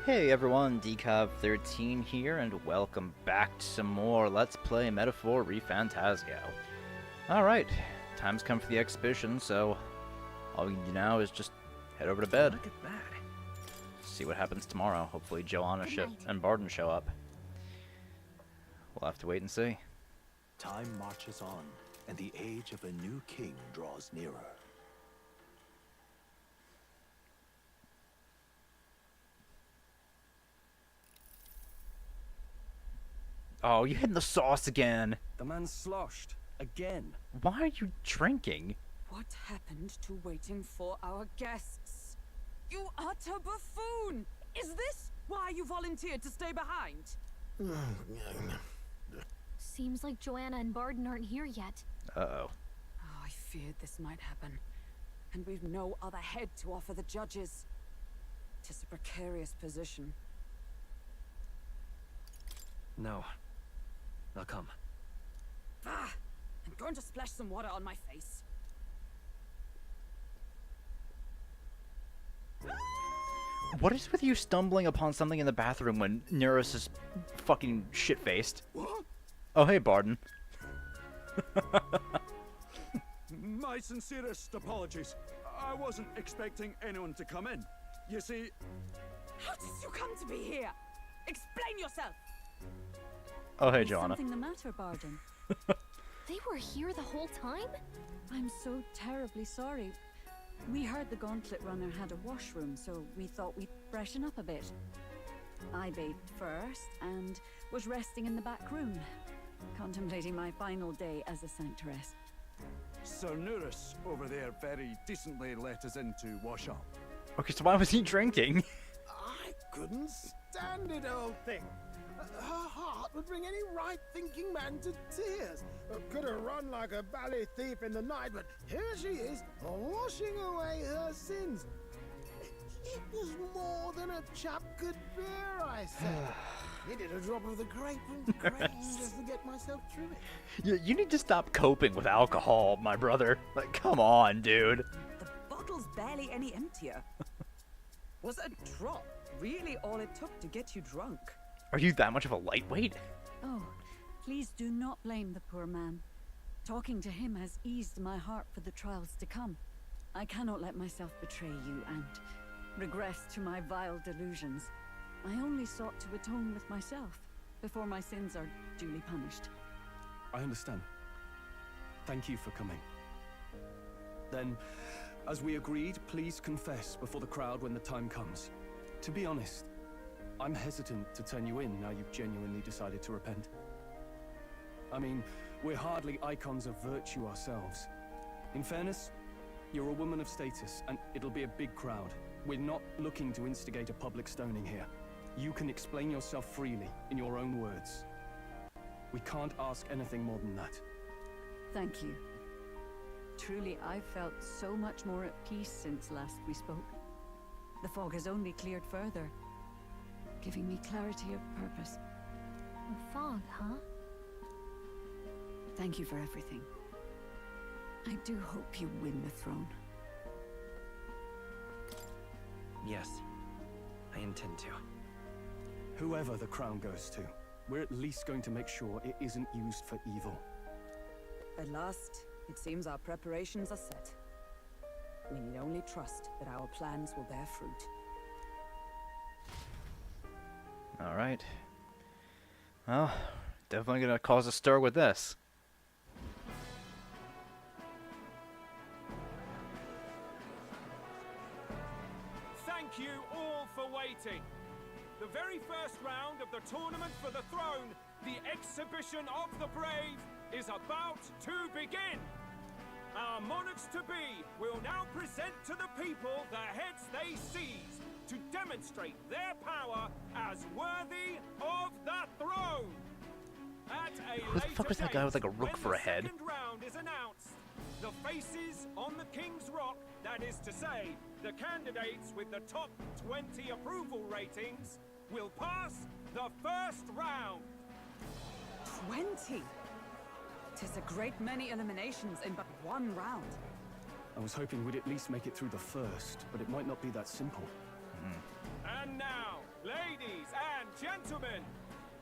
Hey everyone, Decav13 here, and welcome back to some more Let's Play Metaphor ReFantazio. Alright, time's come for the exhibition, so all we need now is just head over to bed. Look at that. See what happens tomorrow. Hopefully Joanna and Barden show up. We'll have to wait and see. Time marches on, and the age of a new king draws nearer. Oh, you're hitting the sauce again. The man's sloshed. Again. Why are you drinking? What happened to waiting for our guests? You utter buffoon! Is this why you volunteered to stay behind? Seems like Joanna and Barden aren't here yet. Uh-oh. Oh, I feared this might happen. And we've no other head to offer the judges. 'Tis a precarious position. No. I'll come. Ah! I'm going to splash some water on my face. What is with you stumbling upon something in the bathroom when Neris is fucking shit-faced? What? Oh, hey, Barden. My sincerest apologies. I wasn't expecting anyone to come in. You see... How did you come to be here? Explain yourself! Oh, hey, Is Joanna. something the matter, Barden? They were here the whole time? I'm so terribly sorry. We heard the gauntlet runner had a washroom, so we thought we'd freshen up a bit. I bathed first and was resting in the back room, contemplating my final day as a sanctoress. Sir Nuris over there very decently let us in to wash up. Okay, so why was he drinking? I couldn't stand it, old thing. Her heart would bring any right-thinking man to tears. Could have run like a ballet thief in the night, but here she is, washing away her sins. It was more than a chap could bear, I said. Needed a drop of the grape and grain just to get myself through it. You need to stop coping with alcohol, my brother. Like, come on, dude. The bottle's barely any emptier. Was a drop really all it took to get you drunk? Are you that much of a lightweight? Oh, please do not blame the poor man. Talking to him has eased my heart for the trials to come. I cannot let myself betray you and regress to my vile delusions. I only sought to atone with myself before my sins are duly punished. I understand. Thank you for coming. Then, as we agreed, please confess before the crowd when the time comes. To be honest, I'm hesitant to turn you in now you've genuinely decided to repent. I mean, we're hardly icons of virtue ourselves. In fairness, you're a woman of status, and it'll be a big crowd. We're not looking to instigate a public stoning here. You can explain yourself freely, in your own words. We can't ask anything more than that. Thank you. Truly, I've felt so much more at peace since last we spoke. The fog has only cleared further, giving me clarity of purpose. Fog, huh? Thank you for everything. I do hope you win the throne. Yes, I intend to. Whoever the crown goes to, we're at least going to make sure it isn't used for evil. At last, it seems our preparations are set. We need only trust that our plans will bear fruit. Alright. Well, definitely gonna cause a stir with this. Thank you all for waiting. The very first round of the tournament for the throne, the exhibition of the brave, is about to begin. Our monarchs-to-be will now present to the people the heads they seized to demonstrate their power as worthy of the throne. At a Who the fuck was that guy with like a rook for a head? The second round is announced. The faces on the King's Rock, that is to say, the candidates with the top 20 approval ratings, will pass the first round. 20! 'Tis a great many eliminations in but one round. I was hoping we'd at least make it through the first, but it might not be that simple. And now, ladies gentlemen,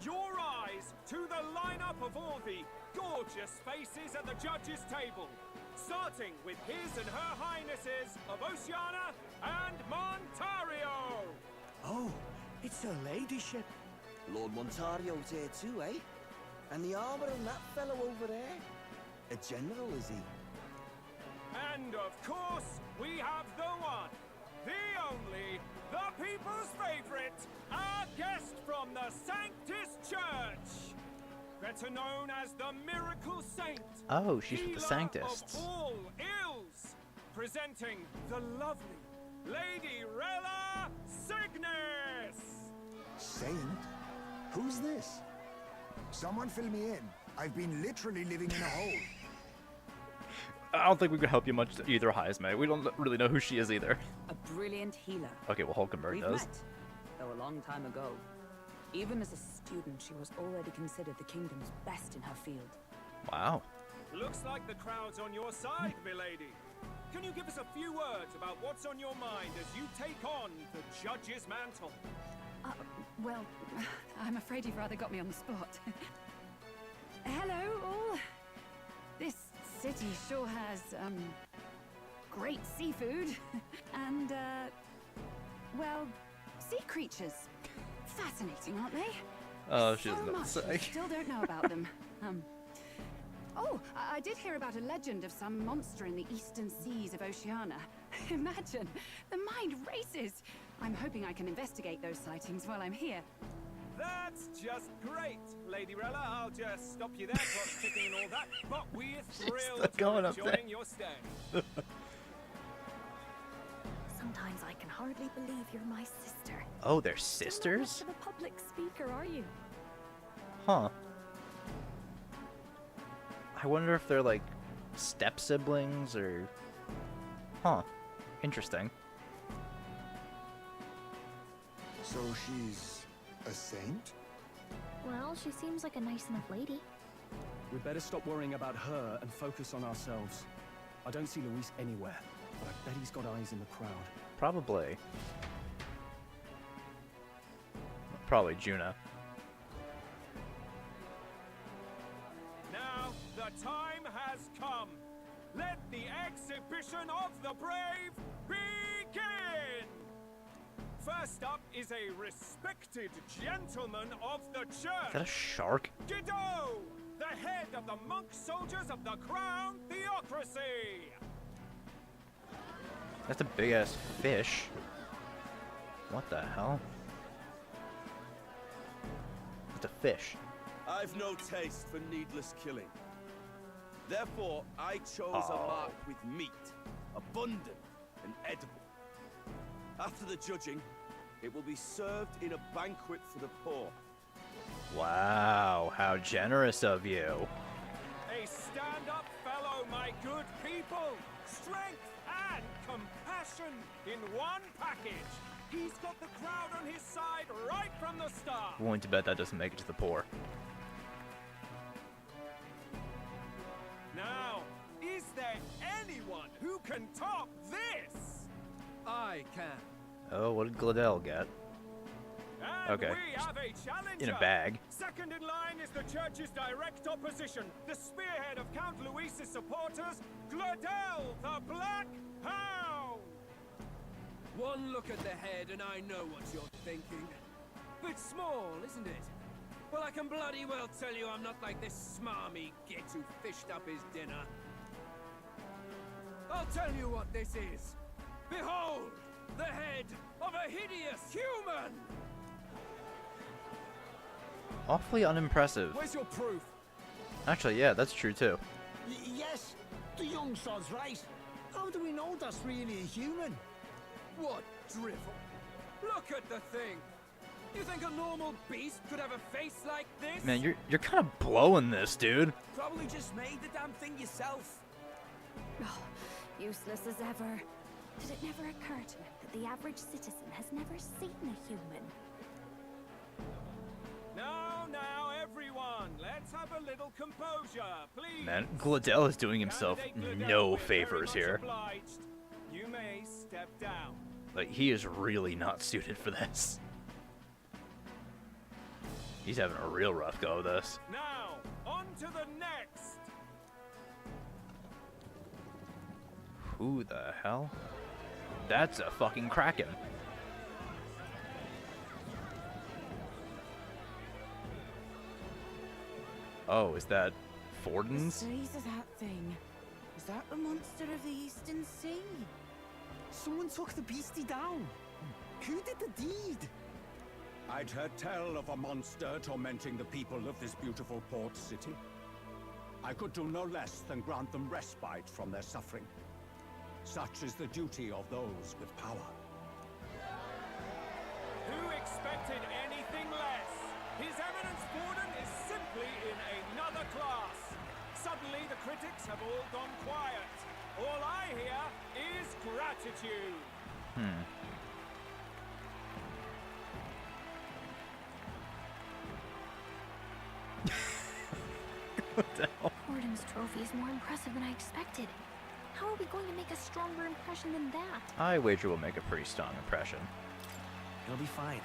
your eyes to the lineup of all the gorgeous faces at the judges' table, starting with His and Her Highnesses of Oceania and Montario. Oh, it's her ladyship. Lord Montario's here too, eh? And the armor on that fellow over there? A general, is he? And of course, we have the one, the only, the people's favorite, our guest from the Sanctus Church, better known as the Miracle Saint. Oh, she's with the healer Sanctists. of all ills, presenting the lovely Lady Rella Cygnus. Saint? Who's this? Someone fill me in. I've been literally living in a hole. I don't think we could help you much either, Heismay. We don't really know who she is either. A brilliant healer. Okay, well, Hulkenberg We've does. met, though a long time ago. Even as a student, she was already considered the kingdom's best in her field. Wow. Looks like the crowd's on your side, milady. Can you give us a few words about what's on your mind as you take on the judge's mantle? Well, I'm afraid you've rather got me on the spot. Hello, all. This city sure has, great seafood. And, well, sea creatures. Fascinating, aren't they? Oh, she so doesn't know what much to we say. still don't know about them. Oh, I did hear about a legend of some monster in the eastern seas of Oceania. Imagine, the mind races. I'm hoping I can investigate those sightings while I'm here. That's just great, Lady Rella. I'll just stop you there, clock's ticking and all that. But we're thrilled going you're up there. enjoying your stay. Sometimes I can hardly believe you're my sister. Oh, they're Still not sisters? much of a public speaker, are you? Huh. I wonder if they're like step siblings or. Huh. Interesting. So she's a saint? Well, she seems like a nice enough lady. We'd better stop worrying about her and focus on ourselves. I don't see Luis anywhere, but I bet he's got eyes in the crowd. Probably. Probably Juna. Now, the time has come. Let the exhibition of the brave begin! First up is a respected gentleman of the Is that a church, shark? Guido, the head of the monk soldiers of the Crown Theocracy. That's a big ass fish. What the hell? It's a fish. I've no taste for needless killing. Therefore, I chose a mark with meat, abundant and edible. After the judging, it will be served in a banquet for the poor. Wow, how generous of you. A stand-up fellow, my good people. Strength and compassion in one package. He's got the crowd on his side right from the start. Willing to bet that doesn't make it to the poor. Now, is there anyone who can top this? I can. Oh, what did Gladell get? And Okay. we have a challenger. In a bag. Second in line is the church's direct opposition, the spearhead of Count Luis's supporters, Gladell the Black Hound. One look at the head and I know what you're thinking. Bit small, isn't it? Well, I can bloody well tell you I'm not like this smarmy git who fished up his dinner. I'll tell you what this is. Behold, the head of a hideous human! Awfully unimpressive. Where's your proof? Actually, yeah, that's true too. Yes, the young sod's right. How do we know that's really a human? What drivel? Look at the thing! You think a normal beast could have a face like this? Man, you're kind of blowing this, dude. Probably just made the damn thing yourself. Oh, useless as ever. Did it never occur to him that the average citizen has never seen a human? Now, everyone, let's have a little composure, please. Man, Gladell is doing himself Candidate Gladell, no we're very favors much here. obliged. You may step down. Like, he is really not suited for this. He's having a real rough go of this. Now, on to the next. Who the hell? That's a fucking kraken. Oh, is that Forden's? The size of that thing. Is that the monster of the Eastern Sea? Someone took the beastie down. Who did the deed? I'd heard tell of a monster tormenting the people of this beautiful port city. I could do no less than grant them respite from their suffering. Such is the duty of those with power. Who expected anything less? His Eminence Borden is simply in another class. Suddenly the critics have all gone quiet. All I hear is gratitude. What the hell? Borden's trophy is more impressive than I expected. How are we going to make a stronger impression than that? I wager we'll make a pretty strong impression. It'll be fine.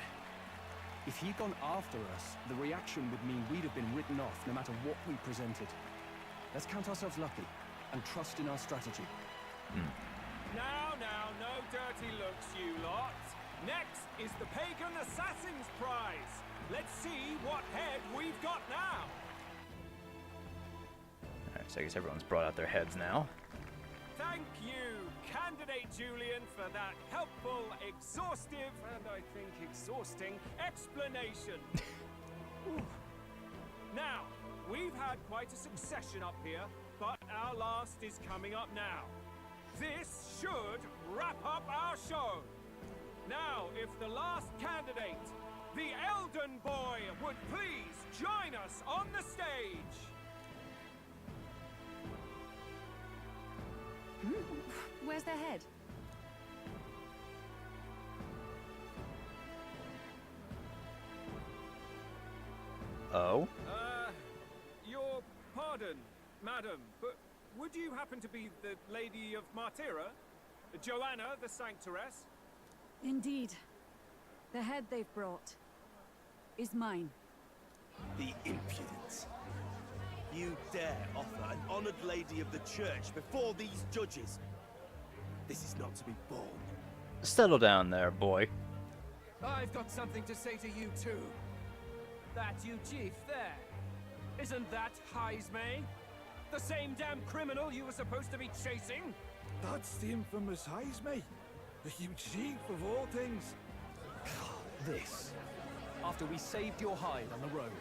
If he'd gone after us, the reaction would mean we'd have been written off no matter what we presented. Let's count ourselves lucky and trust in our strategy. Now, no dirty looks, you lot. Next is the Pagan Assassin's Prize. Let's see what head we've got now. Alright, so I guess everyone's brought out their heads now. Thank you, Candidate Julian, for that helpful, exhaustive, and I think exhausting explanation. Ooh. Now, we've had quite a succession up here, but our last is coming up now. This should wrap up our show. Now, if the last candidate, the Elden Boy, would please join us on the stage. Where's their head? Oh? Your pardon, madam, but would you happen to be the Lady of Martira? Joanna, the Sanctoress? Indeed. The head they've brought is mine. The impudence. You dare offer an honored lady of the church before these judges? This is not to be borne. Settle down there, boy. I've got something to say to you too. That you chief there. Isn't that Heismay? The same damn criminal you were supposed to be chasing? That's the infamous Heismay, the huge chief of all things. This, after we saved your hide on the road.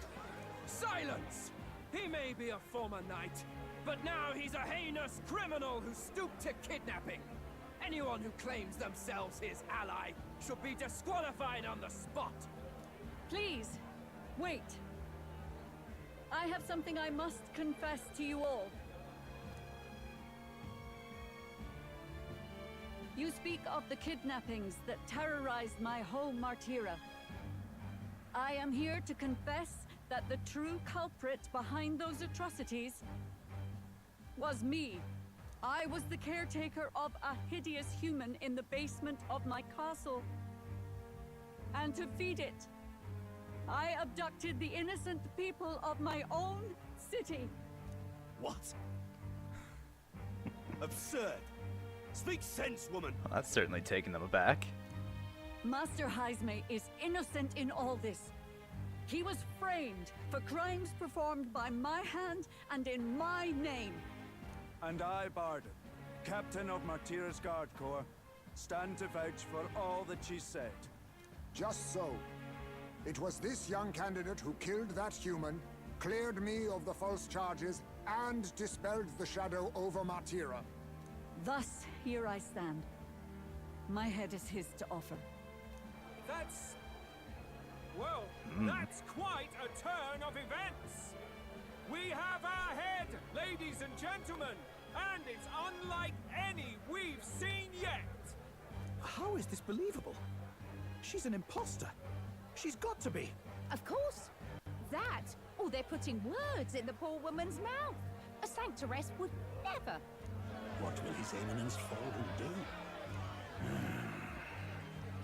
Silence! He may be a former knight, but now he's a heinous criminal who stooped to kidnapping. Anyone who claims themselves his ally should be disqualified on the spot. Please, wait. I have something I must confess to you all. You speak of the kidnappings that terrorized my home, Martira. I am here to confess that the true culprit behind those atrocities was me. I was the caretaker of a hideous human in the basement of my castle. And to feed it, I abducted the innocent people of my own city. What? Absurd. Speak sense, woman. Well, that's certainly taking them aback. Master Heismay is innocent in all this. He was framed for crimes performed by my hand and in my name. And I, Barden, captain of Martira's Guard Corps, stand to vouch for all that she said. Just so. It was this young candidate who killed that human, cleared me of the false charges, and dispelled the shadow over Martira. Thus, here I stand. My head is his to offer. That's... well, that's quite a turn of events. We have our head, ladies and gentlemen, and it's unlike any we've seen yet. How is this believable? She's an imposter. She's got to be. Of course. That, or they're putting words in the poor woman's mouth. A sanctoress would never. What will His Eminence Fallen do?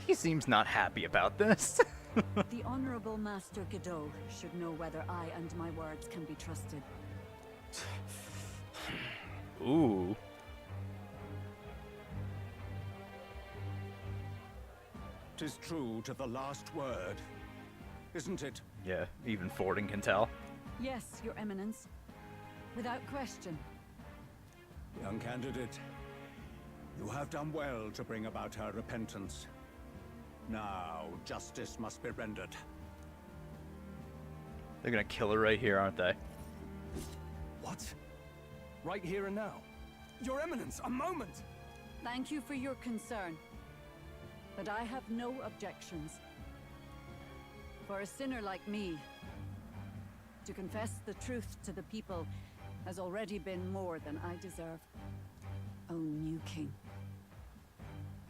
He seems not happy about this. The Honorable Master Godot should know whether I and my words can be trusted. Ooh. 'Tis true to the last word, isn't it? Yeah, even Forden can tell. Yes, Your Eminence. Without question. Young candidate, you have done well to bring about her repentance. Now, justice must be rendered. They're gonna kill her right here, aren't they? What? Right here and now? Your Eminence, a moment! Thank you for your concern. But I have no objections. For a sinner like me, to confess the truth to the people has already been more than I deserve. O new king,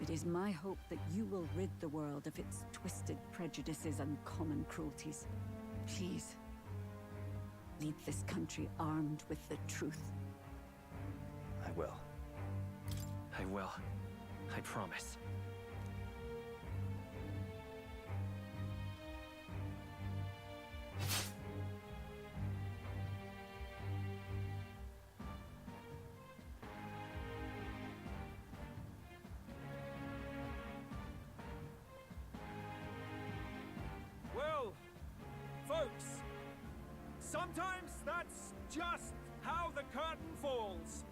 it is my hope that you will rid the world of its twisted prejudices and common cruelties. Please, lead this country armed with the truth. I will. I will. I promise. Well, folks, sometimes that's just how the curtain falls.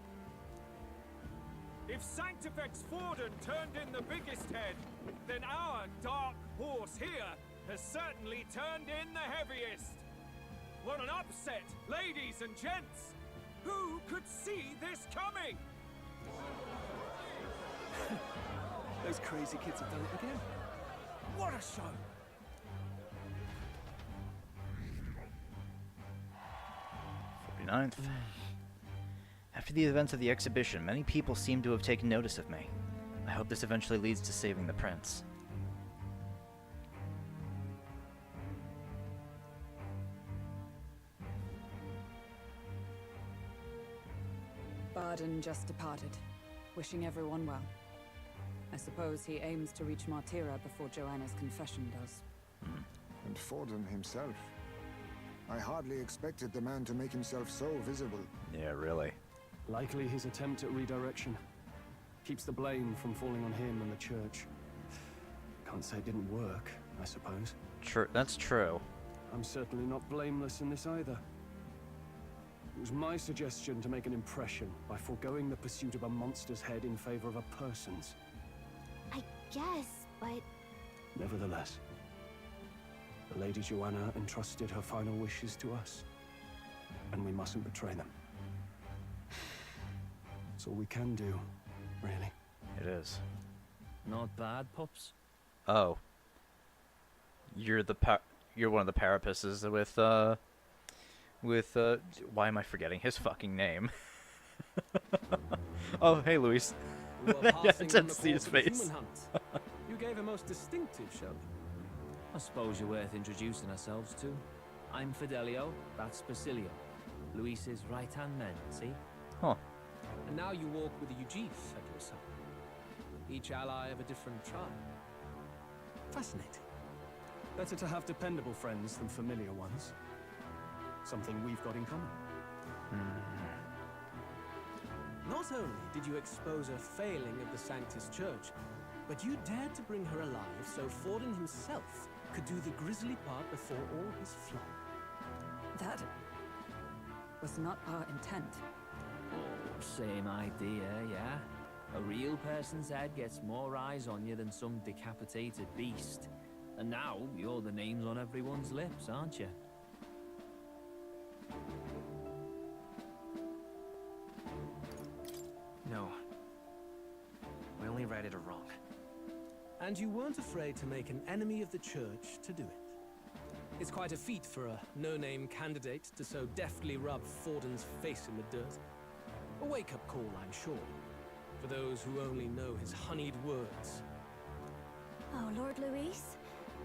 If Sanctifex Forden turned in the biggest head, then our dark horse here has certainly turned in the heaviest. What an upset, ladies and gents! Who could see this coming? Those crazy kids have done it again. What a show! Ninth. After the events of the exhibition, many people seem to have taken notice of me. I hope this eventually leads to saving the prince. Baden just departed, wishing everyone well. I suppose he aims to reach Martira before Joanna's confession does. And Forden himself. I hardly expected the man to make himself so visible. Yeah, really. Likely his attempt at redirection. Keeps the blame from falling on him and the church. Can't say it didn't work, I suppose. That's true. I'm certainly not blameless in this either. It was my suggestion to make an impression by foregoing the pursuit of a monster's head in favor of a person's. I guess, but... Nevertheless, the Lady Joanna entrusted her final wishes to us, and we mustn't betray them. It's all we can do, really. It is. Not bad, pups. Oh. You're one of the Parapuses with why am I forgetting his fucking name? Oh, hey, Luis. I didn't see his face. You gave a most distinctive show. I suppose you're worth introducing ourselves to. I'm Fidelio, that's Basilio. Luis's right-hand man, see? Huh. And now you walk with a Eugif at your side. Each ally of a different tribe. Fascinating. Better to have dependable friends than familiar ones. Something we've got in common. Not only did you expose a failing of the Sanctus Church, but you dared to bring her alive so Forden himself could do the grisly part before all his flock. That was not our intent. Oh, same idea, yeah? A real person's head gets more eyes on you than some decapitated beast. And now, you're the names on everyone's lips, aren't you? No. We only righted a wrong. And you weren't afraid to make an enemy of the church to do it. It's quite a feat for a no-name candidate to so deftly rub Forden's face in the dirt. A wake-up call, I'm sure, for those who only know his honeyed words. Oh, Lord Luis,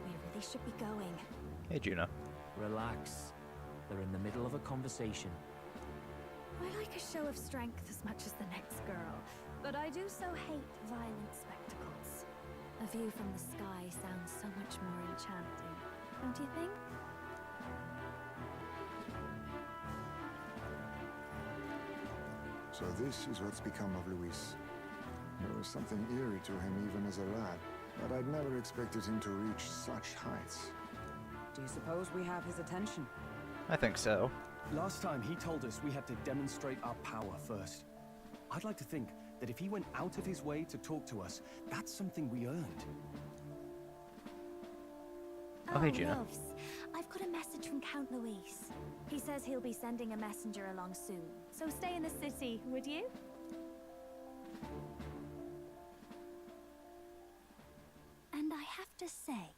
we really should be going. Hey, Juno. Relax. They're in the middle of a conversation. I like a show of strength as much as the next girl, but I do so hate violent spectacles. A view from the sky sounds so much more enchanting. don't you think? So this is what's become of Luis. There was something eerie to him even as a lad, but I'd never expected him to reach such heights. Do you suppose we have his attention? I think so. Last time he told us we had to demonstrate our power first. I'd like to think that if he went out of his way to talk to us, that's something we earned. Oh, hey, Gina. Loves. I've got a message from Count Luis. He says he'll be sending a messenger along soon, so stay in the city, would you? And I have to say,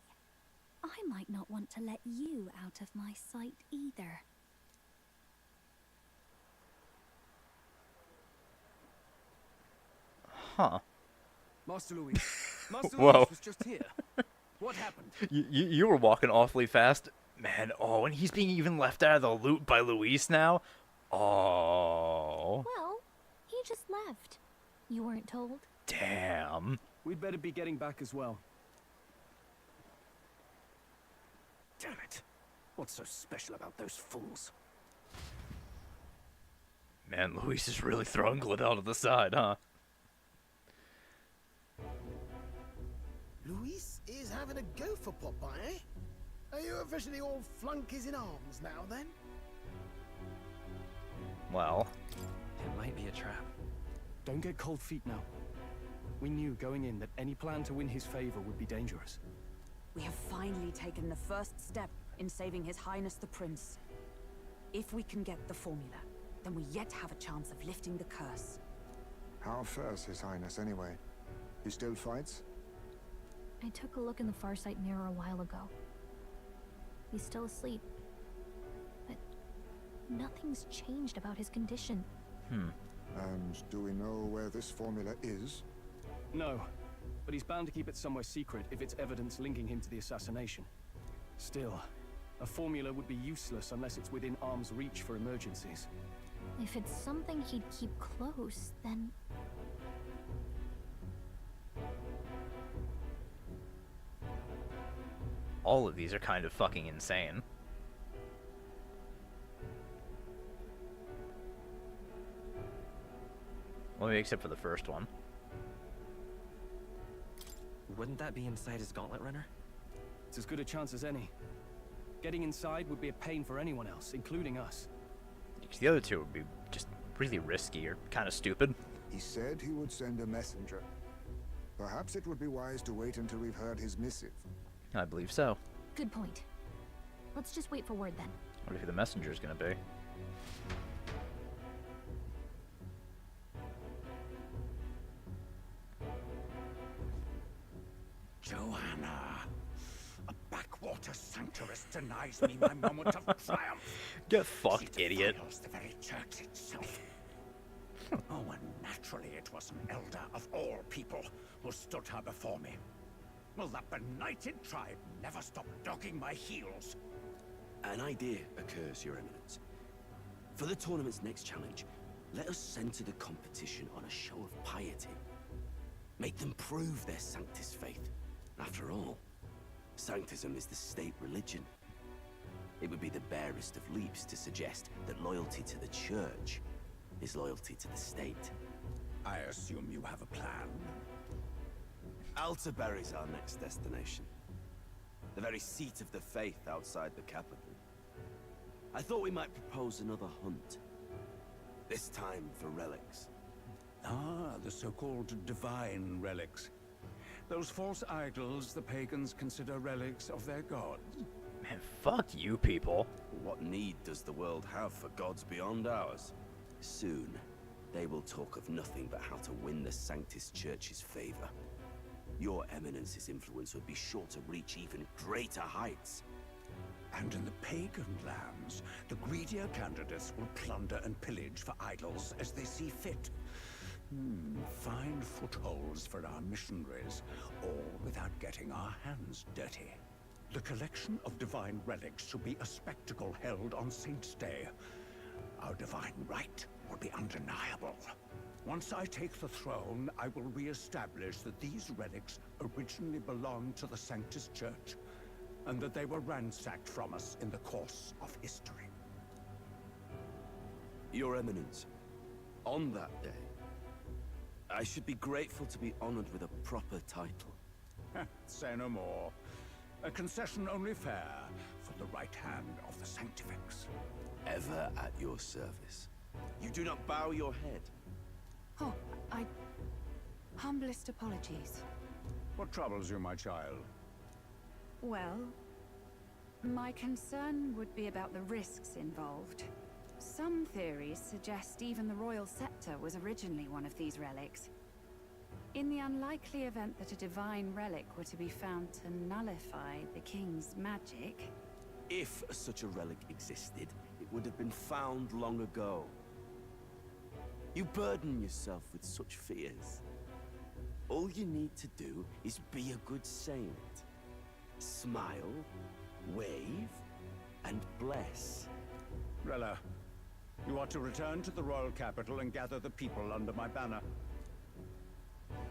I might not want to let you out of my sight either. Huh. Master Luis. Master Whoa. Luis was just here. What happened? You were walking awfully fast. Man, oh, and he's being even left out of the loop by Luis now? Oh. Well, he just left. You weren't told? Damn. We'd better be getting back as well. Damn it. What's so special about those fools? Man, Luis is really throwing Gladel to the side, huh? Luis is having a go for Popeye, eh? Are you officially all flunkies in arms now, then? Well. It might be a trap. Don't get cold feet now. We knew going in that any plan to win his favor would be dangerous. We have finally taken the first step in saving His Highness the Prince. If we can get the formula, then we yet have a chance of lifting the curse. How fares His Highness anyway? He still fights? I took a look in the Farsight mirror a while ago. He's still asleep. But nothing's changed about his condition. And do we know where this formula is? No, but he's bound to keep it somewhere secret if it's evidence linking him to the assassination. Still, a formula would be useless unless it's within arm's reach for emergencies. If it's something he'd keep close, then... All of these are kind of fucking insane. Well, maybe except for the first one. Wouldn't that be inside his gauntlet runner? It's as good a chance as any. Getting inside would be a pain for anyone else, including us. The other two would be just really risky or kind of stupid. He said he would send a messenger. Perhaps it would be wise to wait until we've heard his missive. I believe so. Good point. Let's just wait for word then. I wonder who the messenger is going to be. Joanna! A backwater sanctuarist denies me my moment of triumph. Get fucked, idiot. Defiles the very church itself. Oh, and naturally it was an elder of all people who stood her before me. Will that benighted tribe never stop dogging my heels? An idea occurs, Your Eminence. For the tournament's next challenge, let us center the competition on a show of piety. Make them prove their Sanctus faith. After all, Sanctism is the state religion. It would be the barest of leaps to suggest that loyalty to the Church is loyalty to the state. I assume you have a plan? Altaberry's our next destination. The very seat of the faith outside the capital. I thought we might propose another hunt. This time for relics. Ah, the so-called divine relics. Those false idols the pagans consider relics of their gods. Man, fuck you people. What need does the world have for gods beyond ours? Soon, they will talk of nothing but how to win the Sanctus Church's favor. Your Eminence's influence would be sure to reach even greater heights. And in the pagan lands, the greedier candidates will plunder and pillage for idols as they see fit. Find footholds for our missionaries, all without getting our hands dirty. The collection of divine relics should be a spectacle held on Saint's Day. Our divine right will be undeniable. Once I take the throne, I will re-establish that these relics originally belonged to the Sanctus Church. and that they were ransacked from us in the course of history. Your Eminence, on that day, I should be grateful to be honored with a proper title. Say no more. A concession only fair for the right hand of the Sanctifex. Ever at your service. You do not bow your head. Oh, humblest apologies. What troubles you, my child? Well, my concern would be about the risks involved. Some theories suggest even the royal scepter was originally one of these relics. In the unlikely event that a divine relic were to be found to nullify the king's magic... If such a relic existed, it would have been found long ago. You burden yourself with such fears. All you need to do is be a good saint. Smile, wave, and bless. Rella, you are to return to the royal capital and gather the people under my banner.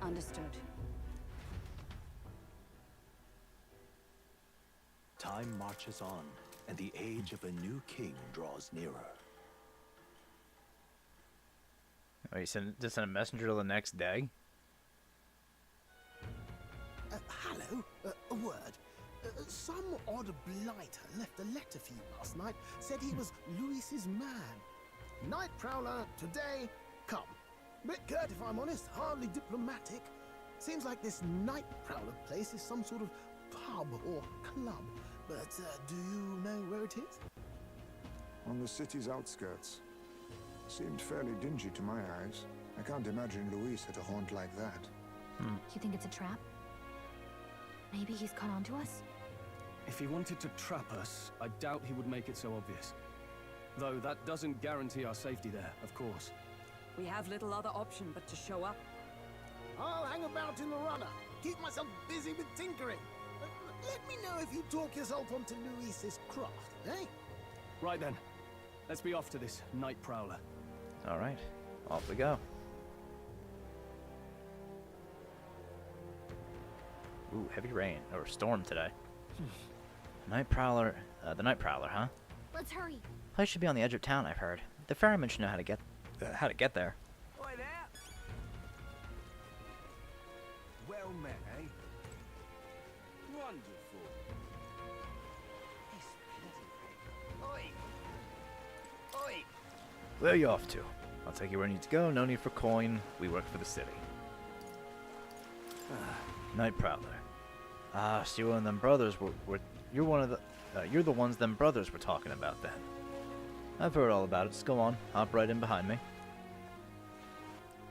Understood. Time marches on, and the age of a new king draws nearer. Oh, you sent a messenger the next day? Hello, a word. Some odd blighter left a letter for you last night. Said he was Luis's man. Night Prowler, today, come. Bit curt if I'm honest, hardly diplomatic. Seems like this Night Prowler place is some sort of pub or club. But do you know where it is? On the city's outskirts. Seemed fairly dingy to my eyes. I can't imagine Luis at a haunt like that. You think it's a trap? Maybe he's caught on to us? If he wanted to trap us, I doubt he would make it so obvious. Though that doesn't guarantee our safety there, of course. We have little other option but to show up. I'll hang about in the runner. Keep myself busy with tinkering. Let me know if you talk yourself onto Luis's craft, eh? Right then. Let's be off to this Night Prowler. Alright, off we go. Ooh, heavy rain, or storm today. Night Prowler, the Night Prowler, huh? Let's hurry. Place should be on the edge of town, I've heard. The ferryman should know how to get there. Oi there! Well met, eh? Wonderful. Oi! Oi! Where are you off to? I'll take you where you need to go, no need for coin. We work for the city. Night Prowler. Ah, so you and them brothers you're one of the you're the ones them brothers were talking about then. I've heard all about it. Just go on, hop right in behind me.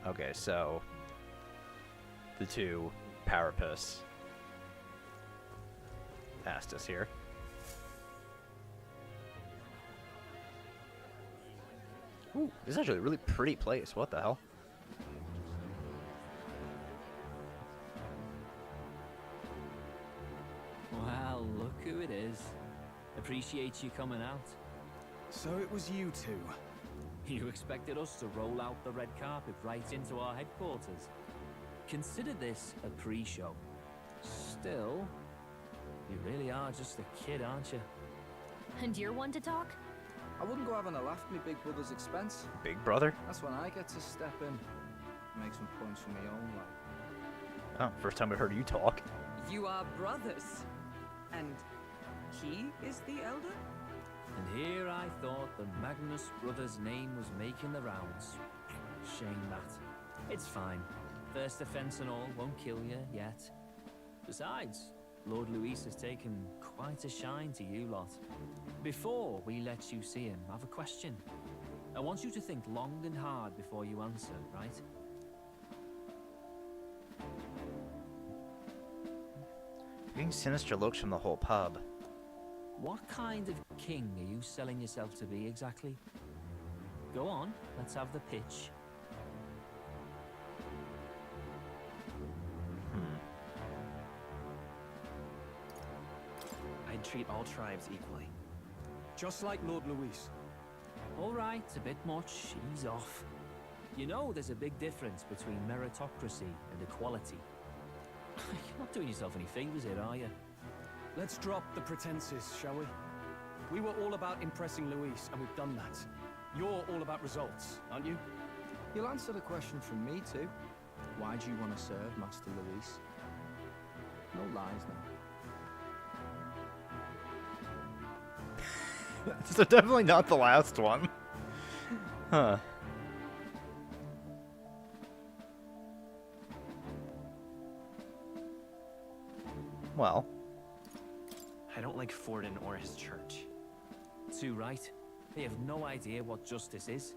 Okay, so the two Parapus passed us here. Ooh, this is actually a really pretty place. What the hell? Well, look who it is. Appreciate you coming out. So it was you two. You expected us to roll out the red carpet right into our headquarters. Consider this a pre-show. Still, you really are just a kid, aren't you? And you're one to talk? I wouldn't go having a laugh at me big brother's expense. Big brother? That's when I get to step in. Make some points for my own life. Oh, first time I heard you talk. You are brothers. And he is the elder? And here I thought the Magnus brothers' name was making the rounds. Shame that. It's fine. First offense and all won't kill you yet. Besides, Lord Luis has taken quite a shine to you lot. Before we let you see him, I have a question. I want you to think long and hard before you answer, right? Getting sinister looks from the whole pub. What kind of king are you selling yourself to be exactly? Go on, let's have the pitch. I'd treat all tribes equally. Just like Lord Luis. All right, a bit much. Ease off. You know there's a big difference between meritocracy and equality. You're not doing yourself any favors here, are you? Let's drop the pretenses, shall we? We were all about impressing Luis, and we've done that. You're all about results, aren't you? You'll answer the question from me too. Why do you want to serve Master Luis? No lies now. So definitely not the last one. Huh. Well. I don't like Forden or his church. Too right. They have no idea what justice is.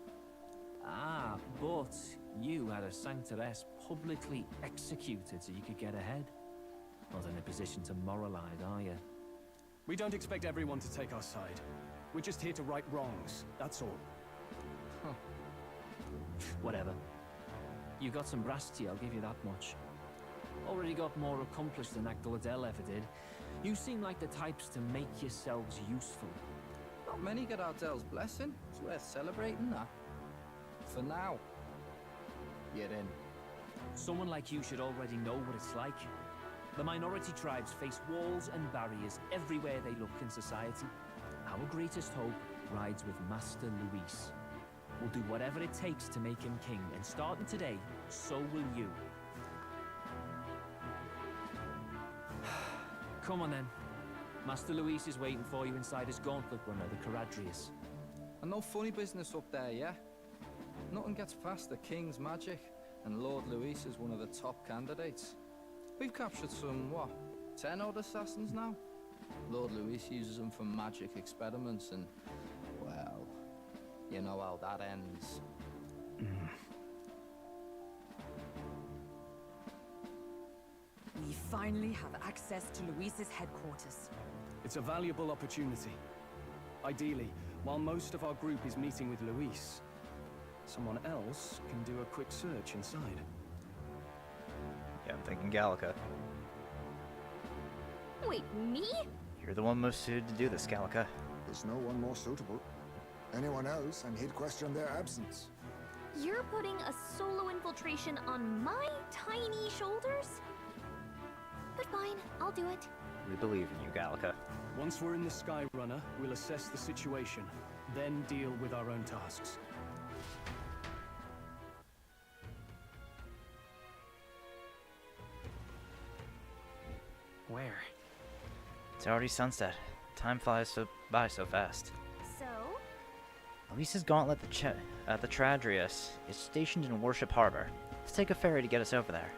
Ah, but you had a Sanctoress publicly executed so you could get ahead. Not in a position to moralize, are you? We don't expect everyone to take our side. We're just here to right wrongs, that's all. Huh. Whatever. You got some brass tea, I'll give you that much. Already got more accomplished than Agdal ever did. You seem like the types to make yourselves useful. Not many get Ardel's blessing. It's worth celebrating that. For now. You're in. Someone like you should already know what it's like. The minority tribes face walls and barriers everywhere they look in society. Our greatest hope rides with Master Luis. We'll do whatever it takes to make him king, and starting today, so will you. Come on then. Master Luis is waiting for you inside his gauntlet runner, the Caradrius. And no funny business up there, yeah? Nothing gets past the king's magic, and Lord Luis is one of the top candidates. We've captured some, what, 10 odd assassins now? Lord Luis uses them for magic experiments and, well, you know how that ends. We finally have access to Luis's headquarters. It's a valuable opportunity. Ideally, while most of our group is meeting with Luis, someone else can do a quick search inside. Yeah, I'm thinking Gallica. Wait, me? You're the one most suited to do this, Gallica. There's no one more suitable. Anyone else, and he'd question their absence. You're putting a solo infiltration on my tiny shoulders? But fine, I'll do it. We believe in you, Gallica. Once we're in the Sky Runner, we'll assess the situation, then deal with our own tasks. Where? It's already sunset. Time flies by so fast. So? Luis's gauntlet, the Tradrius, is stationed in Worship Harbor. Let's take a ferry to get us over there.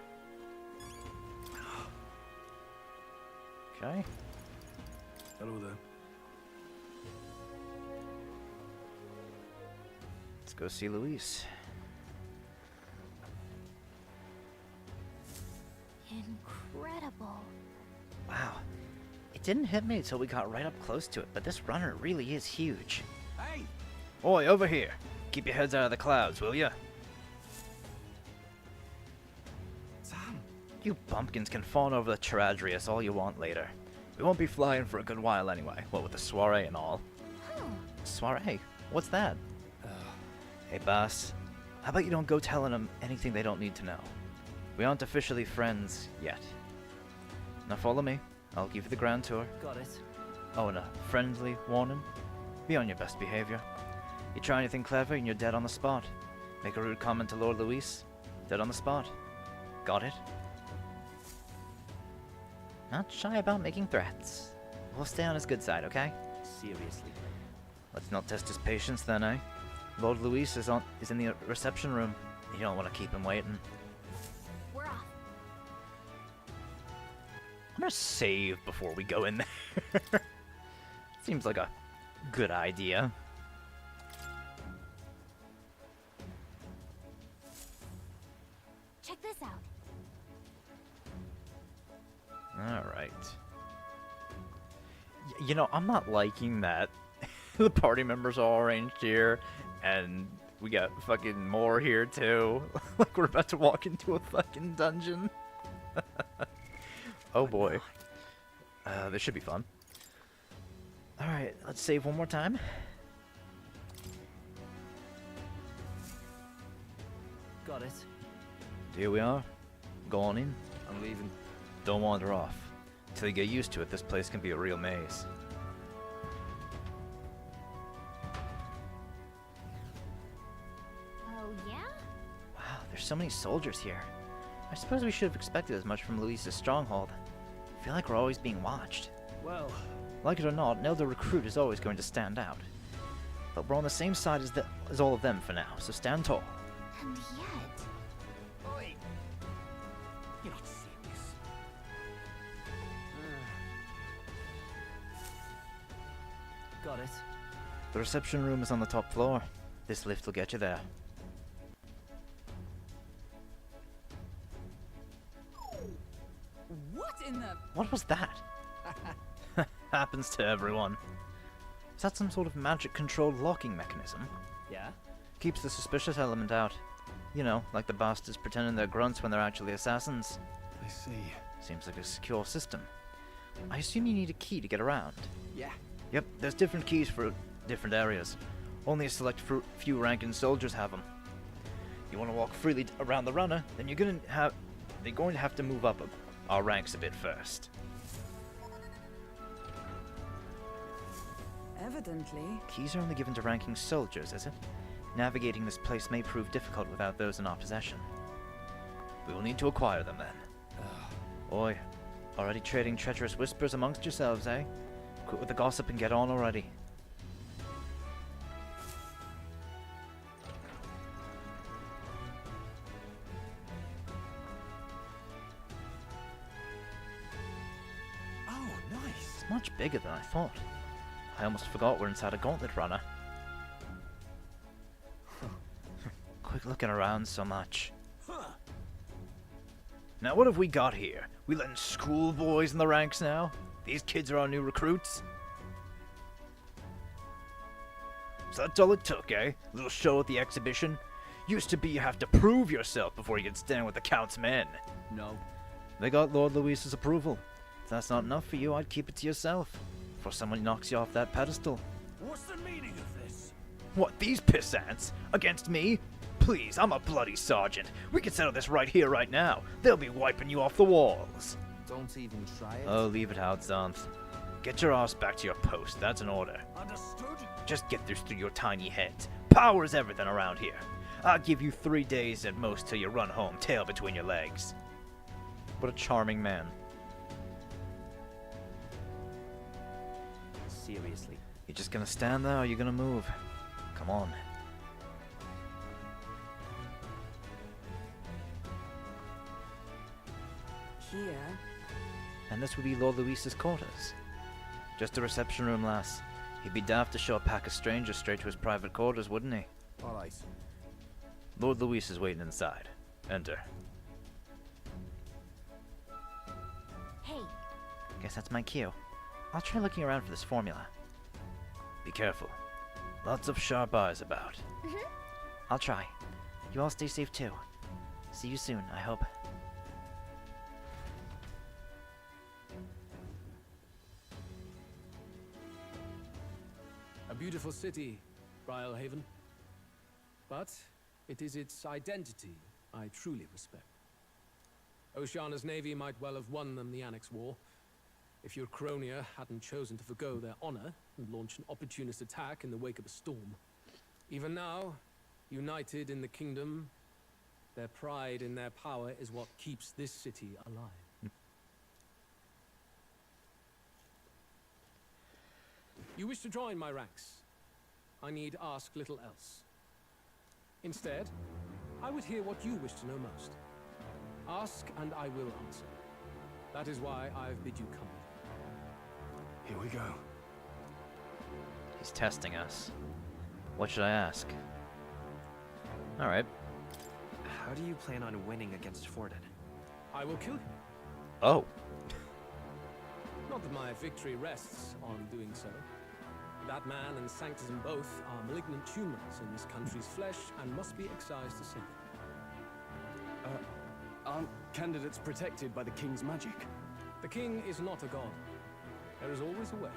Okay. Hello there. Let's go see Luis. Incredible. Wow. It didn't hit me until we got right up close to it, but this runner really is huge. Hey! Oi, over here. Keep your heads out of the clouds, will ya? Sam! You bumpkins can fawn over the Charadrius all you want later. We won't be flying for a good while anyway, what with the soiree and all. Soiree? What's that? Hey, boss. How about you don't go telling them anything they don't need to know? We aren't officially friends yet. Now follow me. I'll give you the grand tour. Got it. Oh, and a friendly warning. Be on your best behavior. You try anything clever and you're dead on the spot. Make a rude comment to Lord Luis. Dead on the spot. Got it? Not shy about making threats. We'll stay on his good side, okay? Seriously. Let's not test his patience then, eh? Lord Luis is in the reception room. You don't want to keep him waiting. We're off. I'm gonna save before we go in there. Seems like a good idea. Check this out. Alright. You know, I'm not liking that the party members are all arranged here, and we got fucking more here too. Like we're about to walk into a fucking dungeon. Oh boy. This should be fun. Alright, let's save one more time. Got it. Here we are. Go on in. I'm leaving. Don't wander off. Until you get used to it, this place can be a real maze. Oh, yeah? Wow, there's so many soldiers here. I suppose we should have expected as much from Luis's stronghold. I feel like we're always being watched. Well... Like it or not, an elder recruit is always going to stand out. But we're on the same side as all of them for now, so stand tall. And yet... Oi! You're not serious. Got it. The reception room is on the top floor. This lift will get you there. What in the... What was that? Happens to everyone. Is that some sort of magic-controlled locking mechanism? Yeah? Keeps the suspicious element out. You know, like the bastards pretending they're grunts when they're actually assassins. I see. Seems like a secure system. I assume you need a key to get around. Yeah. Yep, there's different keys for different areas. Only a select few ranking soldiers have them. You want to walk freely around the runner, then they're going to have to move up our ranks a bit first. Evidently. Keys are only given to ranking soldiers, is it? Navigating this place may prove difficult without those in our possession. We will need to acquire them then. Oi, already trading treacherous whispers amongst yourselves, eh? Quit with the gossip and get on already. Oh, nice. It's much bigger than I thought. I almost forgot we're inside a gauntlet runner. Quick looking around so much. Now what have we got here? We letting schoolboys in the ranks now? These kids are our new recruits? So that's all it took, eh? Little show at the exhibition? Used to be you have to prove yourself before you could stand with the Count's men. No. They got Lord Luis's approval. If that's not enough for you, I'd keep it to yourself. Before someone knocks you off that pedestal. What's the meaning of this? What, these pissants? Against me? Please, I'm a bloody sergeant. We can settle this right here, right now. They'll be wiping you off the walls. Don't even try it. Oh, leave it how it's on. Get your ass back to your post. That's an order. Understood? Just get this through your tiny heads. Power is everything around here. I'll give you 3 days at most till you run home, tail between your legs. What a charming man. Seriously. You just gonna stand there or you gonna move? Come on. Here. And this would be Lord Luis's quarters. Just a reception room, lass. He'd be daft to show a pack of strangers straight to his private quarters, wouldn't he? All right. Lord Luis is waiting inside. Enter. Hey. Guess that's my cue. I'll try looking around for this formula. Be careful. Lots of sharp eyes about. I'll try. You all stay safe too. See you soon, I hope. A beautiful city, Briarhaven. But it is its identity I truly respect. Oceana's navy might well have won them the Annex War, if your Cronia hadn't chosen to forgo their honor and launch an opportunist attack in the wake of a storm. Even now, united in the kingdom, their pride in their power is what keeps this city alive. You wish to join my ranks. I need ask little else. Instead, I would hear what you wish to know most. Ask and I will answer. That is why I've bid you come. Here we go. He's testing us. What should I ask? Alright. How do you plan on winning against Forden? I will kill him. Oh. Not that my victory rests on doing so. That man and Sanctism both are malignant tumors in this country's flesh and must be excised to save it. Aren't candidates protected by the king's magic? The king is not a god. There is always a way.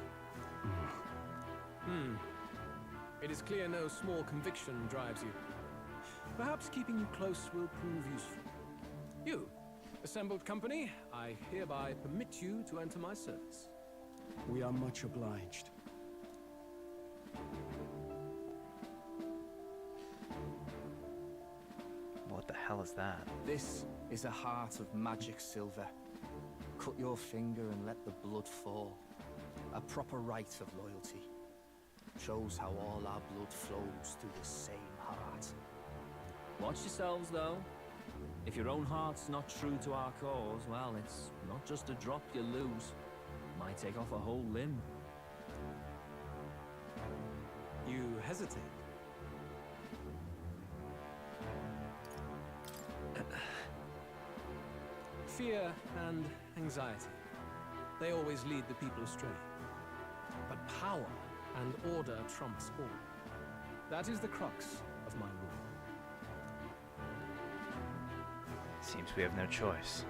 It is clear no small conviction drives you. Perhaps keeping you close will prove useful. You, Assembled company, I hereby permit you to enter my service. We are much obliged. What the hell is that? This is a heart of magic silver. Cut your finger and let the blood fall. A proper rite of loyalty. Shows how all our blood flows through the same heart. Watch yourselves, though. If your own heart's not true to our cause, well, it's not just a drop you lose. It might take off a whole limb. You hesitate? Fear and anxiety. They always lead the people astray. But power and order trumps all. That is the crux of my rule. Seems we have no choice.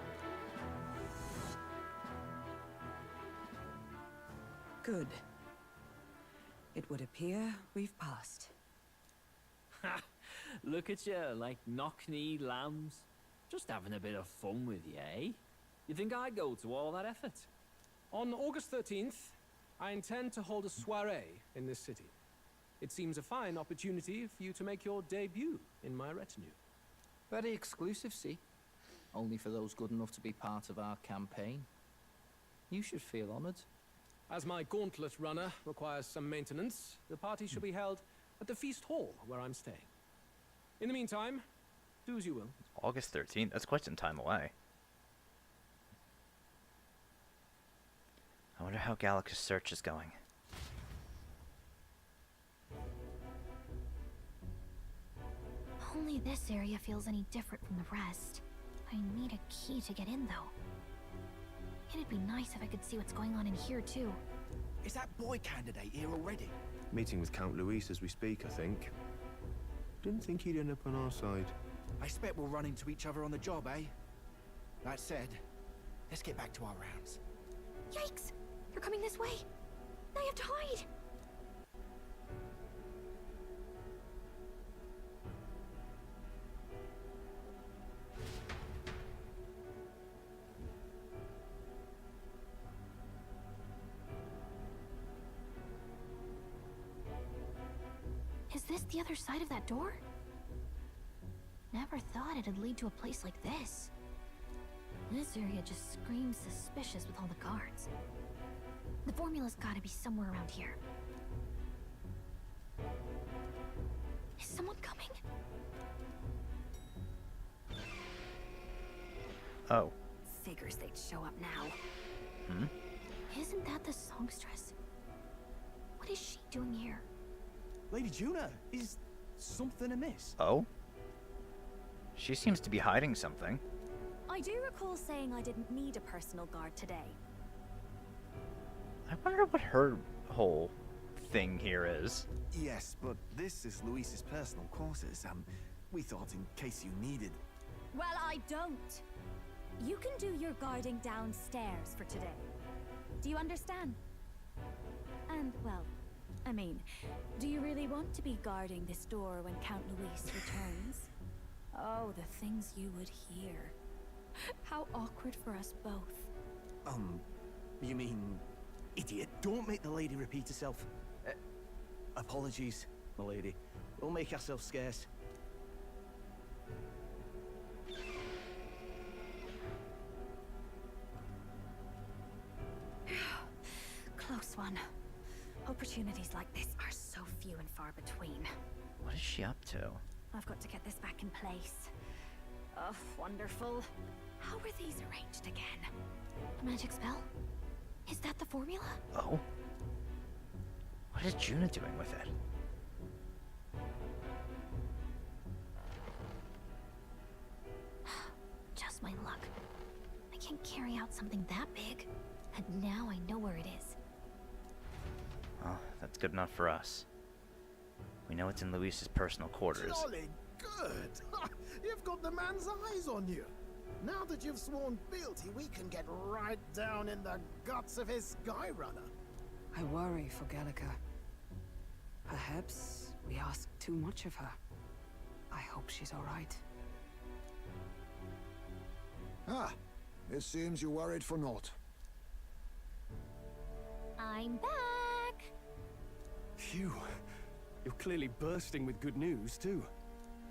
Good. It would appear we've passed. Ha! Look at you, like knock-kneed lambs. Just having a bit of fun with you, eh? You think I'd go to all that effort? On August 13th, I intend to hold a soiree in this city. It seems a fine opportunity for you to make your debut in my retinue. Very exclusive, see? Only for those good enough to be part of our campaign. You should feel honored. As my gauntlet runner requires some maintenance, the party should be held at the feast hall where I'm staying. In the meantime, do as you will. August 13th? That's quite some time away. I wonder how Gallicus' search is going. Only this area feels any different from the rest. I need a key to get in, though. It'd be nice if I could see what's going on in here, too. Is that boy candidate here already? Meeting with Count Luis as we speak, I think. Didn't think he'd end up on our side. I expect we'll run into each other on the job, eh? That said, let's get back to our rounds. Yikes! They're coming this way! I have to hide! Is this the other side of that door? Never thought it'd lead to a place like this. This area just screams suspicious with all the guards. The formula's gotta be somewhere around here. Is someone coming? Oh. Figures they'd show up now. Hmm? Isn't that the songstress? What is she doing here? Lady Juna, is something amiss? Oh? She seems to be hiding something. I do recall saying I didn't need a personal guard today. I wonder what her whole thing here is. Yes, but this is Luis's personal quarters. We thought in case you needed... Well, I don't. You can do your guarding downstairs for today. Do you understand? And, well, I mean, do you really want to be guarding this door when Count Luis returns? Oh, the things you would hear. How awkward for us both. You mean... Idiot, don't make the lady repeat herself. Apologies, my lady. We'll make ourselves scarce. Close one. Opportunities like this are so few and far between. What is she up to? I've got to get this back in place. Oh, wonderful. How were these arranged again? A magic spell? Is that the formula? Oh? What is Juna doing with it? Just my luck. I can't carry out something that big. And now I know where it is. Well, that's good enough for us. We know it's in Luis's personal quarters. Jolly good! You've got the man's eyes on you. Now that you've sworn fealty, we can get right down in the guts of his Skyrunner. I worry for Gallica. Perhaps we ask too much of her. I hope she's all right. Ah, It seems you worried for naught. I'm back! Phew. You're clearly bursting with good news, too.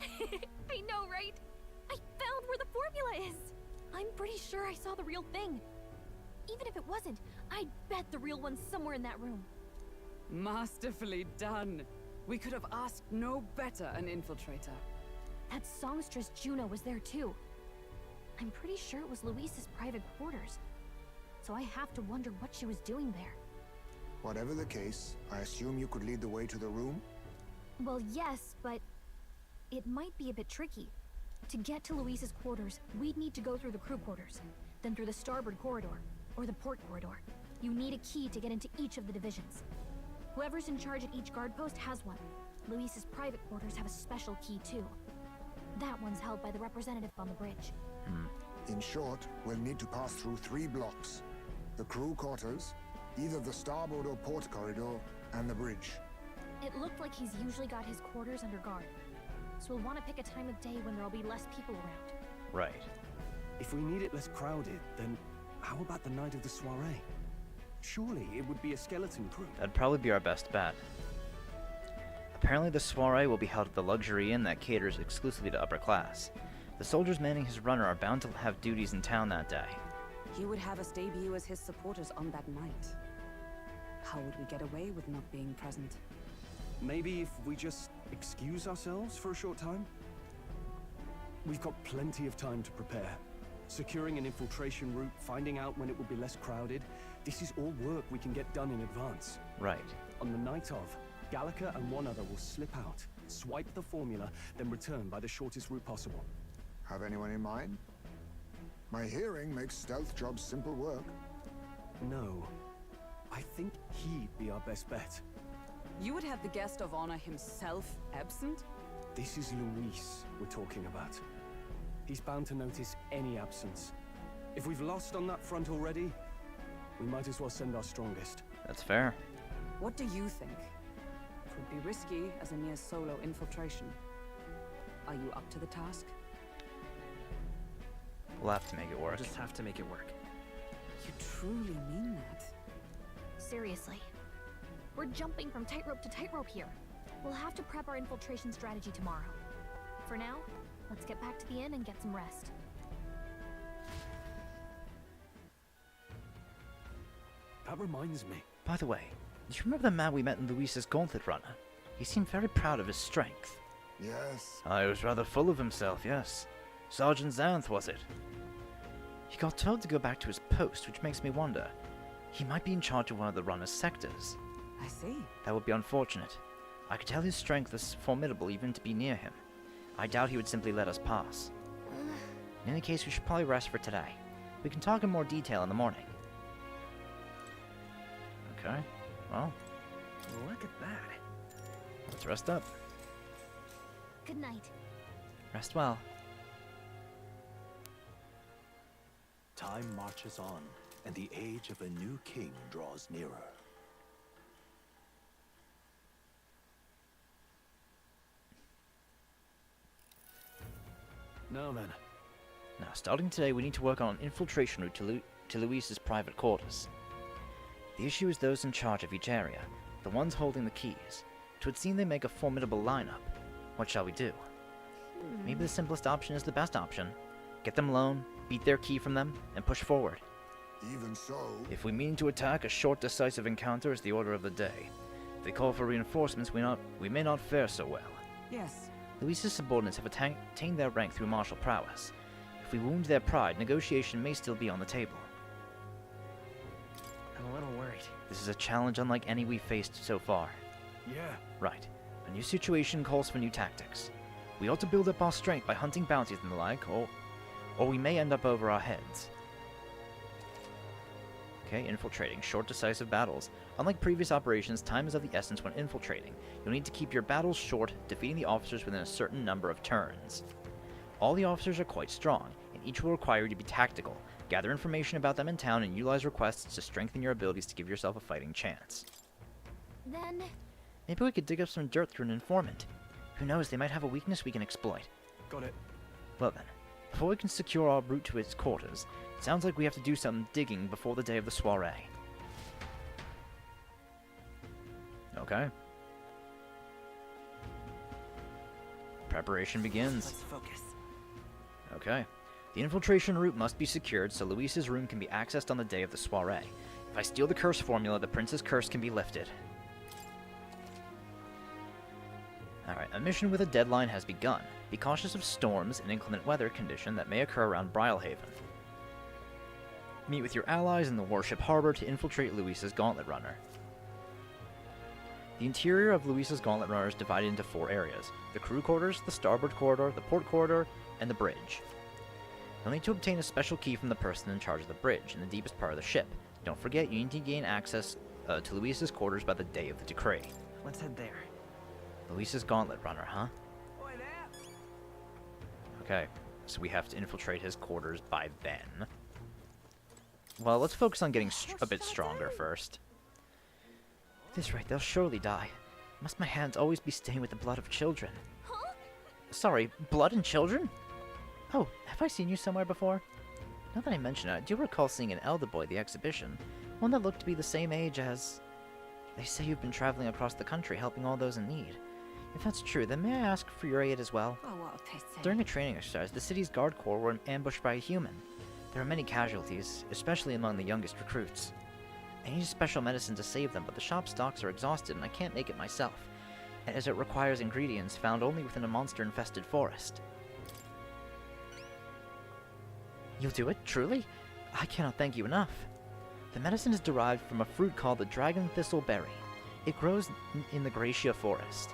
I know, right? I found where the formula is! I'm pretty sure I saw the real thing. Even if it wasn't, I'd bet the real one's somewhere in that room. Masterfully done. We could have asked no better an infiltrator. That songstress Juno was there too. I'm pretty sure it was Luis's private quarters. So I have to wonder what she was doing there. Whatever the case, I assume you could lead the way to the room? Well, yes, but it might be a bit tricky. To get to Luis's quarters, we'd need to go through the crew quarters, then through the starboard corridor, or the port corridor. You need a key to get into each of the divisions. Whoever's in charge at each guard post has one. Luis's private quarters have a special key too. That one's held by the representative on the bridge. In short, we'll need to pass through 3 blocks. The crew quarters, either the starboard or port corridor, and the bridge. It looked like he's usually got his quarters under guard. So we'll want to pick a time of day when there'll be less people around. Right. If we need it less crowded, then how about the night of the soiree? Surely it would be a skeleton crew. That'd probably be our best bet. Apparently the soiree will be held at the luxury inn that caters exclusively to upper class. The soldiers manning his runner are bound to have duties in town that day. He would have us debut as his supporters on that night. How would we get away with not being present? Maybe if we just excuse ourselves for a short time? We've got plenty of time to prepare. Securing an infiltration route, finding out when it will be less crowded, this is all work we can get done in advance. Right. On the night of, Gallica and one other will slip out, swipe the formula, then return by the shortest route possible. Have anyone in mind? My hearing makes stealth jobs simple work. No. I think he'd be our best bet. You would have the guest of honor himself absent? This is Luis we're talking about. He's bound to notice any absence. If we've lost on that front already, we might as well send our strongest. That's fair. What do you think? It would be risky as a near solo infiltration. Are you up to the task? We'll have to make it work. We'll just have to make it work. You truly mean that? Seriously. We're jumping from tightrope to tightrope here. We'll have to prep our infiltration strategy tomorrow. For now, let's get back to the inn and get some rest. That reminds me. By the way, do you remember the man we met in Luis's gauntlet runner? He seemed very proud of his strength. Yes. He was rather full of himself, yes. Sergeant Xanth, was it? He got told to go back to his post, which makes me wonder. He might be in charge of one of the runner's sectors. I see. That would be unfortunate. I could tell his strength is formidable even to be near him. I doubt he would simply let us pass. In any case, we should probably rest for today. We can talk in more detail in the morning. Okay, well. Look at that. Let's rest up. Good night. Rest well. Time marches on, and the age of a new king draws nearer. Now then. Now, starting today, we need to work on an infiltration route to Luis's private quarters. The issue is those in charge of each area, the ones holding the keys. It would seem they make a formidable lineup. What shall we do? Maybe the simplest option is the best option. Get them alone, beat their key from them, and push forward. Even so... If we mean to attack, a short, decisive encounter is the order of the day. If they call for reinforcements, we may not fare so well. Yes. Luis's subordinates have attained their rank through martial prowess. If we wound their pride, negotiation may still be on the table. I'm a little worried. This is a challenge unlike any we've faced so far. Yeah. Right. A new situation calls for new tactics. We ought to build up our strength by hunting bounties and the like, or we may end up over our heads. Okay, infiltrating. Short, decisive battles. Unlike previous operations, time is of the essence when infiltrating. You'll need to keep your battles short, defeating the officers within a certain number of turns. All the officers are quite strong, and each will require you to be tactical. Gather information about them in town and utilize requests to strengthen your abilities to give yourself a fighting chance. Then... Maybe we could dig up some dirt through an informant. Who knows, they might have a weakness we can exploit. Got it. Well then, Before we can secure our route to his quarters, it sounds like we have to do some digging before the day of the soiree. Okay. Preparation begins. Let's focus. Okay. The infiltration route must be secured so Luis's room can be accessed on the day of the soiree. If I steal the curse formula, the prince's curse can be lifted. Alright, a mission with a deadline has begun. Be cautious of storms and inclement weather condition that may occur around Brylehaven. Meet with your allies in the warship harbor to infiltrate Luis's Gauntlet Runner. The interior of Luis's Gauntlet Runner is divided into 4 areas: the crew quarters, the starboard corridor, the port corridor, and the bridge. You'll need to obtain a special key from the person in charge of the bridge in the deepest part of the ship. Don't forget, you need to gain access to Luis's quarters by the day of the decree. Let's head there. Luis's Gauntlet Runner, huh? Okay, so we have to infiltrate his quarters by then. Well, let's focus on getting a bit stronger first. At this rate, they'll surely die. Must my hands always be stained with the blood of children? Huh? Sorry, blood and children? Oh, have I seen you somewhere before? Now that I mention it, I do recall seeing an elder boy at the exhibition. One that looked to be the same age as... They say you've been traveling across the country helping all those in need. If that's true, then may I ask for your aid as well? Oh, what a pity. During a training exercise, the city's guard corps were ambushed by a human. There are many casualties, especially among the youngest recruits. I need special medicine to save them, but the shop stocks are exhausted and I can't make it myself, as it requires ingredients found only within a monster-infested forest. You'll do it, truly? I cannot thank you enough. The medicine is derived from a fruit called the dragon thistle berry. It grows in the Gracia forest.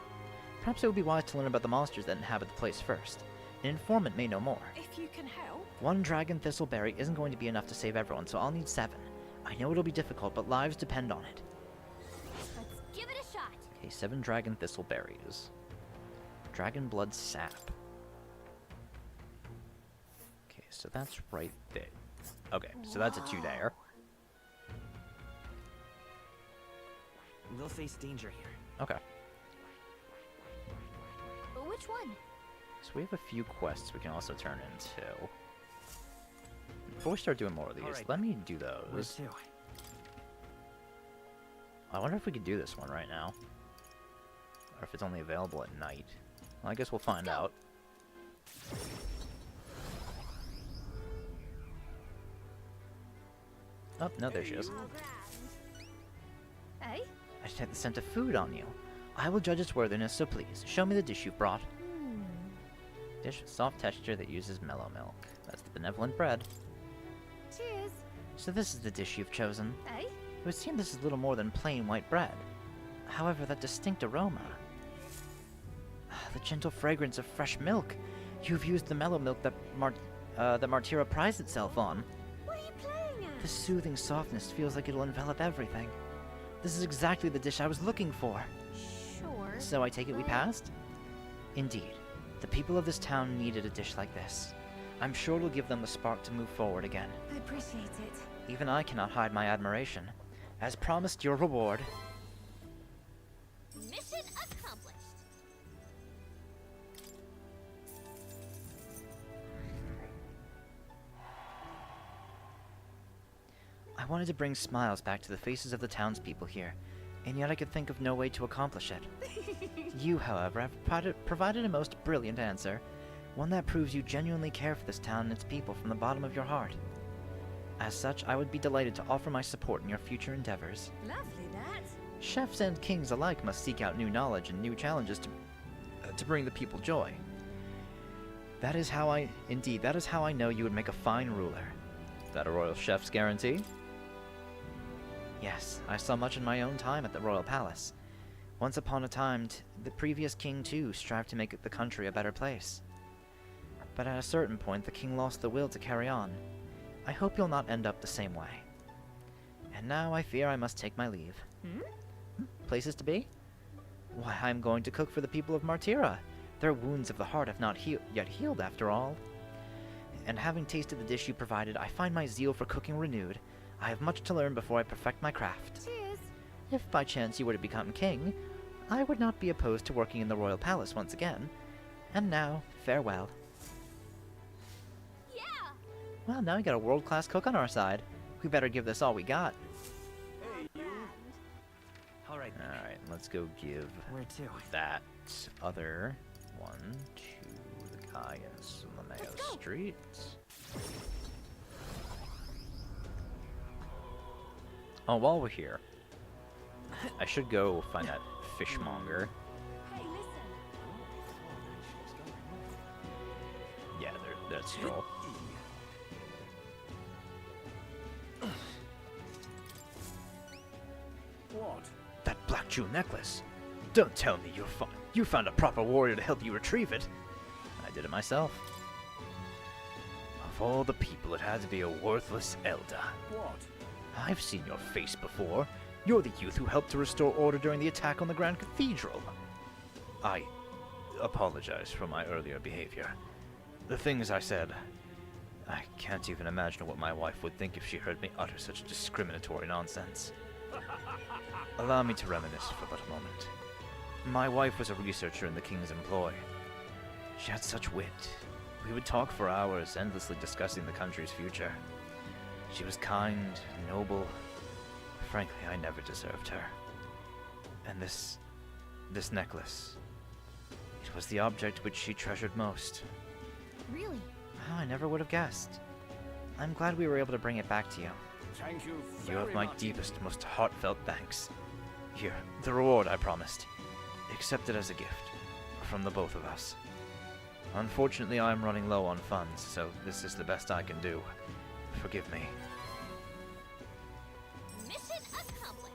Perhaps it would be wise to learn about the monsters that inhabit the place first. An informant may know more. If you can help. 1 dragon thistle berry isn't going to be enough to save everyone, so I'll need 7. I know it'll be difficult, but lives depend on it. Let's give it a shot. Okay, 7 dragon thistle berries. Dragon blood sap. Okay, so that's right there. Okay, so that's a 2-dayer. We'll face danger here. Okay. Which one? So we have a few quests we can also turn into. Before we start doing more of these, Alright. let me do Where those. to? I wonder if we could do this one right now. Or if it's only available at night. Well, I guess we'll find out. Oh, no, there she is. Hey? I detect the scent of food on you. I will judge its worthiness, so please, show me the dish you've brought. Dish with soft texture that uses mellow milk. That's the benevolent bread. Cheers. So this is the dish you've chosen. Hey? It would seem this is little more than plain white bread. However, that distinct aroma. The gentle fragrance of fresh milk. You've used the mellow milk that Martira prides itself on. What are you playing at? The soothing softness feels like it'll envelop everything. This is exactly the dish I was looking for. Sure. So I take it we passed? Indeed. The people of this town needed a dish like this. I'm sure it'll give them the spark to move forward again. I appreciate it. Even I cannot hide my admiration. As promised, your reward. Mission accomplished. I wanted to bring smiles back to the faces of the townspeople here, and yet I could think of no way to accomplish it. You, however, have provided a most brilliant answer, one that proves you genuinely care for this town and its people from the bottom of your heart. As such, I would be delighted to offer my support in your future endeavors. Lovely, that. Chefs and kings alike must seek out new knowledge and new challenges to bring the people joy. That is how I know you would make a fine ruler. Is that a royal chef's guarantee? Yes, I saw much in my own time at the royal palace. Once upon a time, the previous king too strived to make the country a better place. But at a certain point, the king lost the will to carry on. I hope you'll not end up the same way. And now I fear I must take my leave. Places to be? Why, I'm going to cook for the people of Martira. Their wounds of the heart have not yet healed after all. And having tasted the dish you provided, I find my zeal for cooking renewed. I have much to learn before I perfect my craft. Cheers. If by chance you were to become king, I would not be opposed to working in the royal palace once again. And now, farewell. Well, now we got a world-class cook on our side. We better give this all we got. Alright, let's go give where to? that other one to the guy in Solomeo Street. Oh, while we're here, I should go find that fishmonger. Yeah, that's Stroll. What? That black jewel necklace. Don't tell me you found a proper warrior to help you retrieve it. I did it myself. Of all the people, it had to be a worthless elder. What? I've seen your face before. You're the youth who helped to restore order during the attack on the Grand Cathedral. I apologize for my earlier behavior. The things I said, I can't even imagine what my wife would think if she heard me utter such discriminatory nonsense. Allow me to reminisce for but a moment. My wife was a researcher in the King's employ. She had such wit. We would talk for hours, endlessly discussing the country's future. She was kind, noble. Frankly, I never deserved her. And this necklace, it was the object which she treasured most. Really? Oh, I never would have guessed. I'm glad we were able to bring it back to you. Thank you You have very my much. deepest, most heartfelt thanks. Here, the reward I promised. Accept it as a gift, from the both of us. Unfortunately, I am running low on funds, so this is the best I can do. Forgive me. Mission accomplished.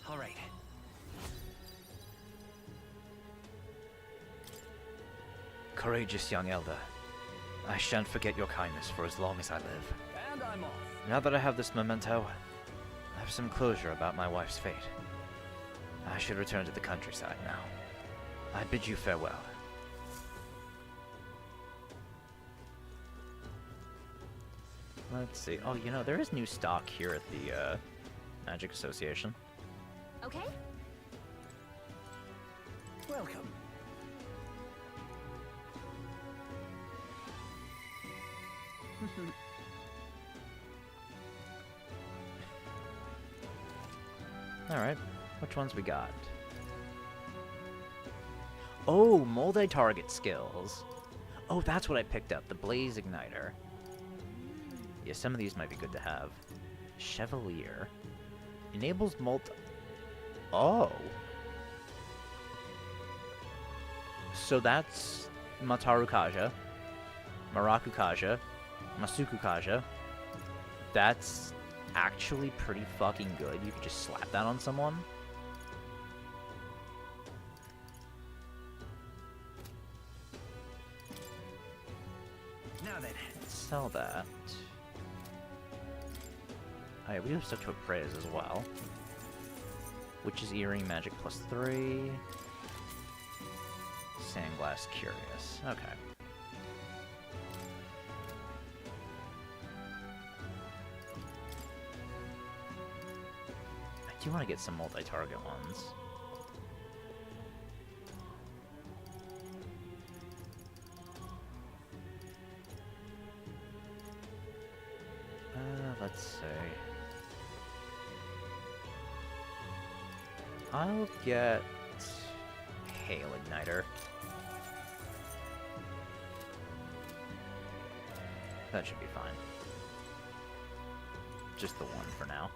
Alright. Courageous young elder, I shan't forget your kindness for as long as I live. And I'm off. Now that I have this memento, I have some closure about my wife's fate. I should return to the countryside now. I bid you farewell. Let's see. Oh, you know, there is new stock here at the Magic Association. Okay. Welcome. Alright, which ones we got? Oh, multi-target skills. Oh, that's what I picked up, the Blaze Igniter. Yeah, some of these might be good to have. Chevalier. Enables Oh! So that's Mataru Kaja, Maraku Kaja, Masuku Kaja. That's actually pretty fucking good. You could just slap that on someone. Now then. Sell that. Alright, we have stuff to appraise as well. Witch's Earring, Magic +3. Sandglass Curious. Okay. I do want to get some multi-target ones. Let's see. I'll get Hail Igniter. That should be fine. Just the one for now.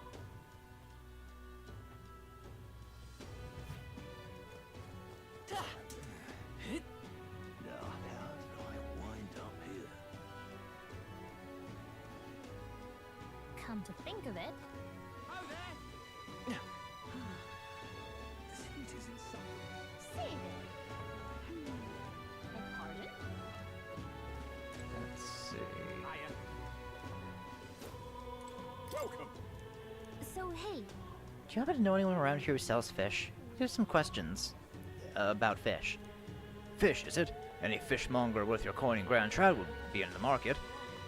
Now, how did I wind up here? Come to think of it, This heat is insufferable. say it. Beg pardon? Let's see. Welcome. So, hey, Do you happen to know anyone around here who sells fish? There's some questions about fish. Fish, is it? Any fishmonger worth your coin in Grand Trout would be in the market.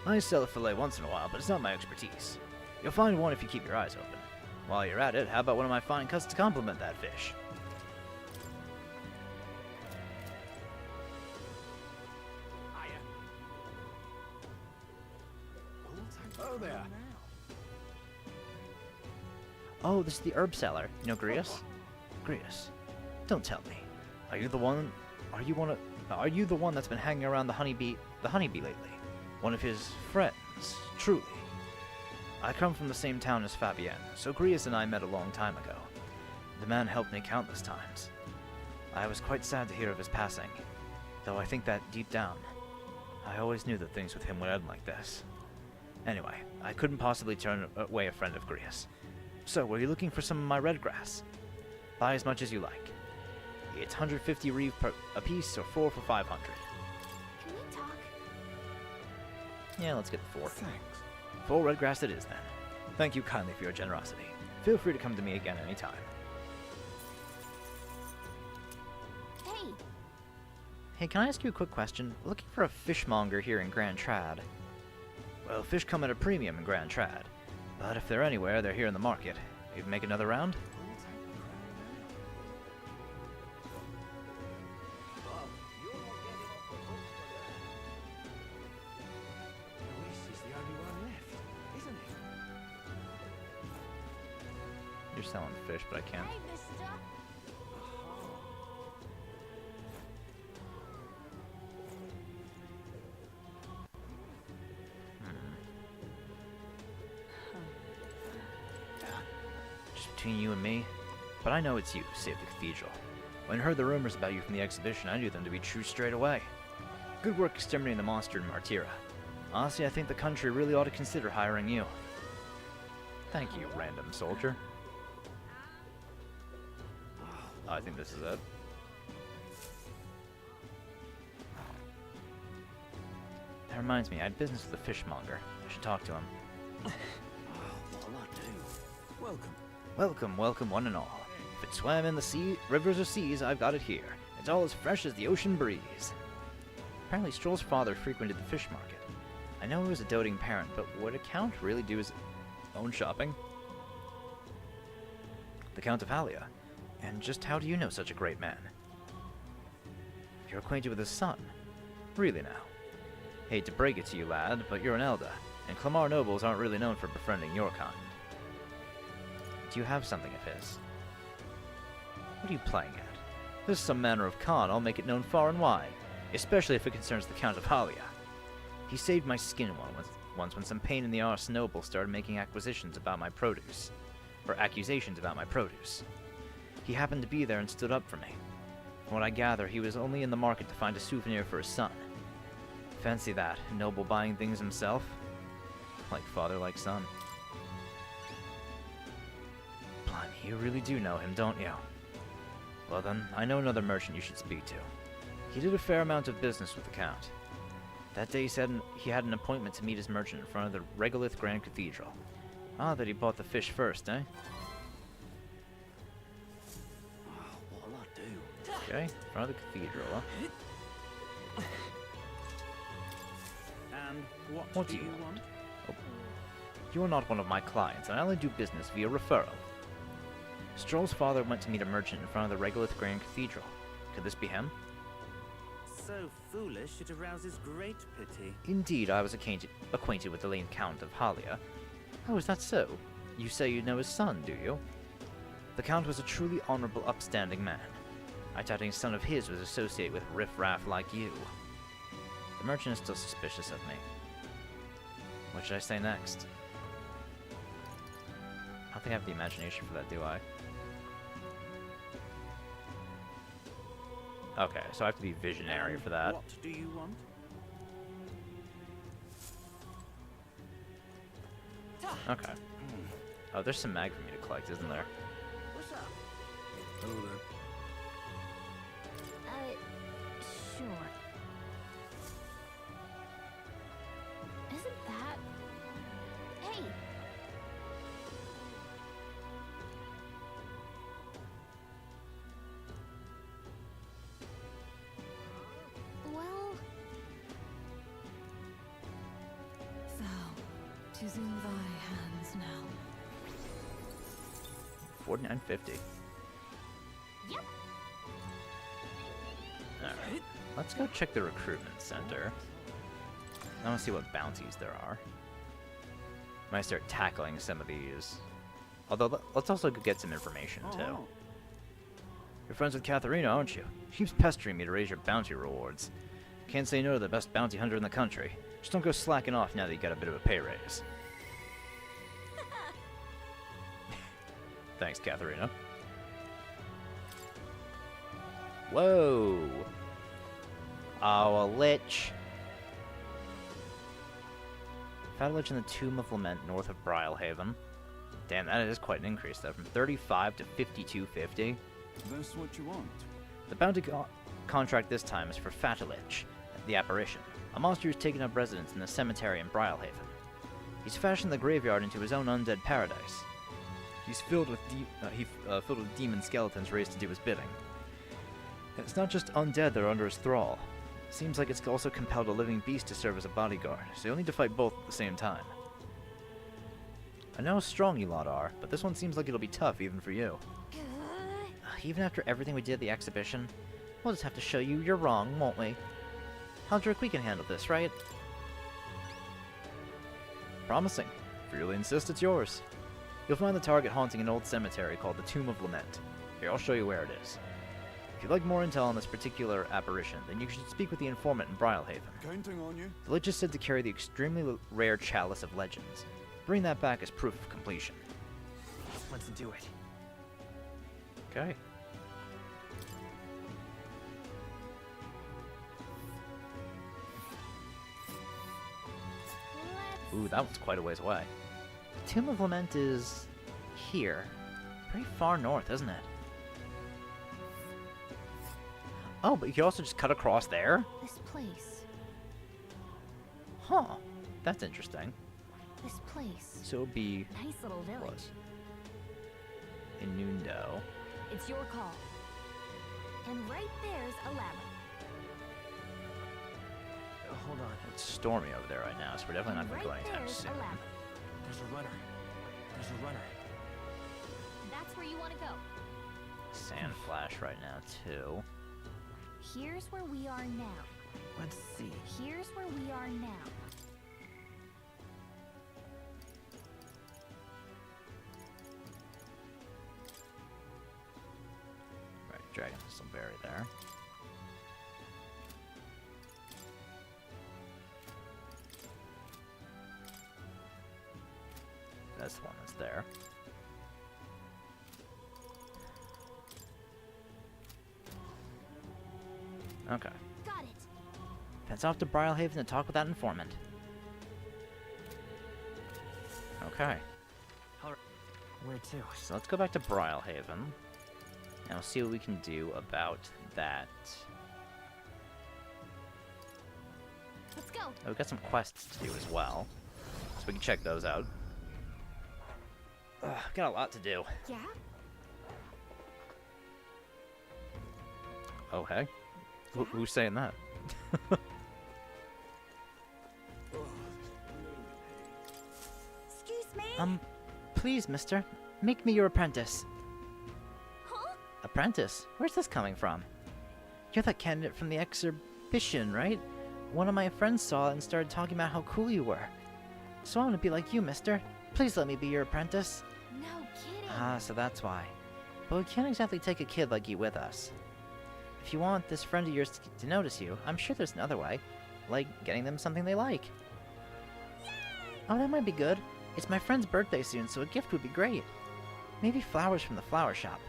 I sell a fillet once in a while, but it's not my expertise. You'll find one if you keep your eyes open. While you're at it, how about one of my fine cuts to complement that fish? there? Oh, this is the herb seller. You know Grius? Grius, don't tell me. Are you the one that's been hanging around the honeybee lately? One of his friends, truly. I come from the same town as Fabienne, so Grius and I met a long time ago. The man helped me countless times. I was quite sad to hear of his passing, though I think that deep down, I always knew that things with him would end like this. Anyway, I couldn't possibly turn away a friend of Grius. So, were you looking for some of my red grass? Buy as much as you like. It's 150 reeve a piece, or 4 for 500. Can we talk? Yeah, let's get 4. Thanks. 4 red grass it is, then. Thank you kindly for your generosity. Feel free to come to me again anytime. Hey! Hey, can I ask you a quick question? Looking for a fishmonger here in Grand Trad. Well, fish come at a premium in Grand Trad. But if they're anywhere, they're here in the market. Maybe make another round? You're selling fish, but I can't. Hey, mister. Just between you and me. But I know it's you, save the cathedral. When I heard the rumors about you from the exhibition, I knew them to be true straight away. Good work exterminating the monster in Martira. Honestly, I think the country really ought to consider hiring you. Thank you, random soldier. I think this is it. That reminds me, I had business with the fishmonger. I should talk to him. What'll I do? Welcome. Welcome, welcome, one and all. If it swam in the sea, rivers or seas, I've got it here. It's all as fresh as the ocean breeze. Apparently, Stroll's father frequented the fish market. I know he was a doting parent, but would a count really do his own shopping? The Count of Halia. And just how do you know such a great man? You're acquainted with his son. Really now. Hate to break it to you, lad, but you're an Elder, and Clamar nobles aren't really known for befriending your kind. Do you have something of his? What are you playing at? If this is some manner of con, I'll make it known far and wide, especially if it concerns the Count of Halia. He saved my skin once when some pain in the arse noble started making accusations about my produce. He happened to be there and stood up for me. From what I gather, he was only in the market to find a souvenir for his son. Fancy that, noble buying things himself? Like father, like son. Blimey, you really do know him, don't you? Well then, I know another merchant you should speak to. He did a fair amount of business with the Count. That day he said he had an appointment to meet his merchant in front of the Regolith Grand Cathedral. Ah, that he bought the fish first, eh? What'll I do? Okay, in front of the cathedral, huh? And What do you want? Oh. You are not one of my clients, and I only do business via referral. Stroll's father went to meet a merchant in front of the Regolith Grand Cathedral. Could this be him? So foolish it arouses great pity. Indeed, I was acquainted with the late Count of Halia. Oh, is that so? You say you know his son, do you? The Count was a truly honorable, upstanding man. I doubt any son of his was associated with riff-raff like you. The merchant is still suspicious of me. What should I say next? I don't think I have the imagination for that, do I? Okay, so I have to be visionary for that. What do you want? Okay. Oh, there's some mag for me to collect, isn't there? What's up? Hello there. Sure. Isn't that... Hey! Well... Thou, 'tis in thy hands now. $49.50. Yep. Alright. Let's go check the recruitment center. I want to see what bounties there are. Might start tackling some of these. Although, let's also get some information, too. You're friends with Katharina, aren't you? She keeps pestering me to raise your bounty rewards. Can't say no to the best bounty hunter in the country. Just don't go slacking off now that you got a bit of a pay raise. Thanks, Katharina. Whoa! Oh, a lich. Found a lich in the Tomb of Lament north of Brylehaven. Damn, that is quite an increase, though, from 35 to 5250. That's what you want. The bounty contract this time is for Fatalich, the apparition, a monster who's taken up residence in the cemetery in Brylehaven. He's fashioned the graveyard into his own undead paradise. He's filled with demon skeletons raised to do his bidding. And it's not just undead that are under his thrall. Seems like it's also compelled a living beast to serve as a bodyguard, so you'll need to fight both at the same time. I know how strong you lot are, but this one seems like it'll be tough even for you. Even after everything we did at the exhibition, we'll just have to show you you're wrong, won't we? Haldrick, we can handle this, right? Promising. If you really insist, it's yours. You'll find the target haunting an old cemetery called the Tomb of Lament. Here, I'll show you where it is. If you'd like more intel on this particular apparition, then you should speak with the informant in Brylehaven. Counting on you. The lich is said to carry the extremely rare Chalice of Legends. Bring that back as proof of completion. Let's do it. Okay. Ooh, that one's quite a ways away. The Tomb of Lament is here. Pretty far north, isn't it? Oh, but you can also just cut across there? This place. Huh. That's interesting. This place. So it would be... Nice little village. Was in Nundo. It's your call. And right there's a ladder. Hold on. It's stormy over there right now, so we're definitely not going to go anytime there's soon. a ladder. There's a runner. There's a runner. That's where you want to go. Sand flash right now, too. Here's where we are now. Let's see. Here's where we are now. Right, dragon still buried there. That's the one that's there. Okay. Got it. Heads off to Brylehaven to talk with that informant. Okay. Where to? So let's go back to Brylehaven. And we'll see what we can do about that. Let's go. Oh, we've got some quests to do as well. So we can check those out. Ugh, got a lot to do. Yeah? Oh, hey. Who's saying that? Excuse me? Please, mister. Make me your apprentice. Huh? Apprentice? Where's this coming from? You're that candidate from the exhibition, right? One of my friends saw it and started talking about how cool you were. So I want to be like you, mister. Please let me be your apprentice. No kidding. Ah, so that's why. But we can't exactly take a kid like you with us. If you want this friend of yours to notice you, I'm sure there's another way. Like getting them something they like. Oh, that might be good. It's my friend's birthday soon, so a gift would be great. Maybe flowers from the flower shop.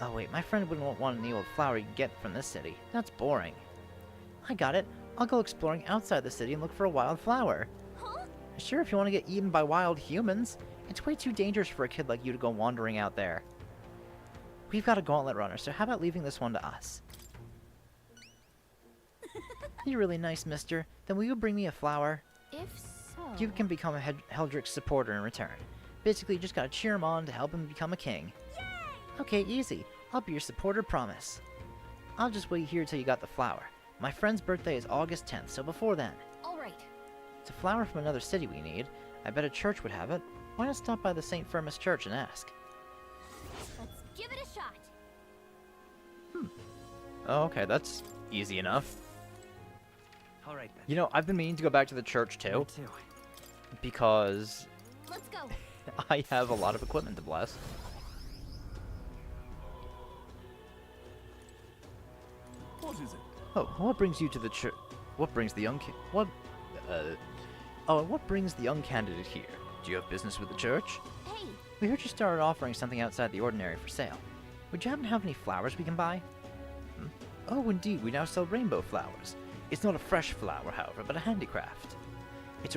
Oh wait, my friend wouldn't want any old flower you get from this city. That's boring. I got it. I'll go exploring outside the city and look for a wild flower. Huh? Sure, if you want to get eaten by wild humans. It's way too dangerous for a kid like you to go wandering out there. We've got a gauntlet runner, so how about leaving this one to us? You're really nice, mister. Then will you bring me a flower? If so... You can become a Heldrick's supporter in return. Basically, you just gotta cheer him on to help him become a king. Yay! Okay, easy. I'll be your supporter, promise. I'll just wait here till you got the flower. My friend's birthday is August 10th, so before then. All right. It's a flower from another city we need. I bet a church would have it. Why not stop by the St. Firmus Church and ask? Let's give it a shot. Oh, okay, that's easy enough. All right, then. You know, I've been meaning to go back to the church too. Me too. Because Let's go. I have a lot of equipment to bless. What is it? Oh, what brings you to the church? What brings the young what brings the young candidate here? Do you have business with the church? Hey. We heard you started offering something outside the ordinary for sale. Would you happen to have any flowers we can buy? Hmm? Oh, indeed, we now sell rainbow flowers. It's not a fresh flower, however, but a handicraft. Its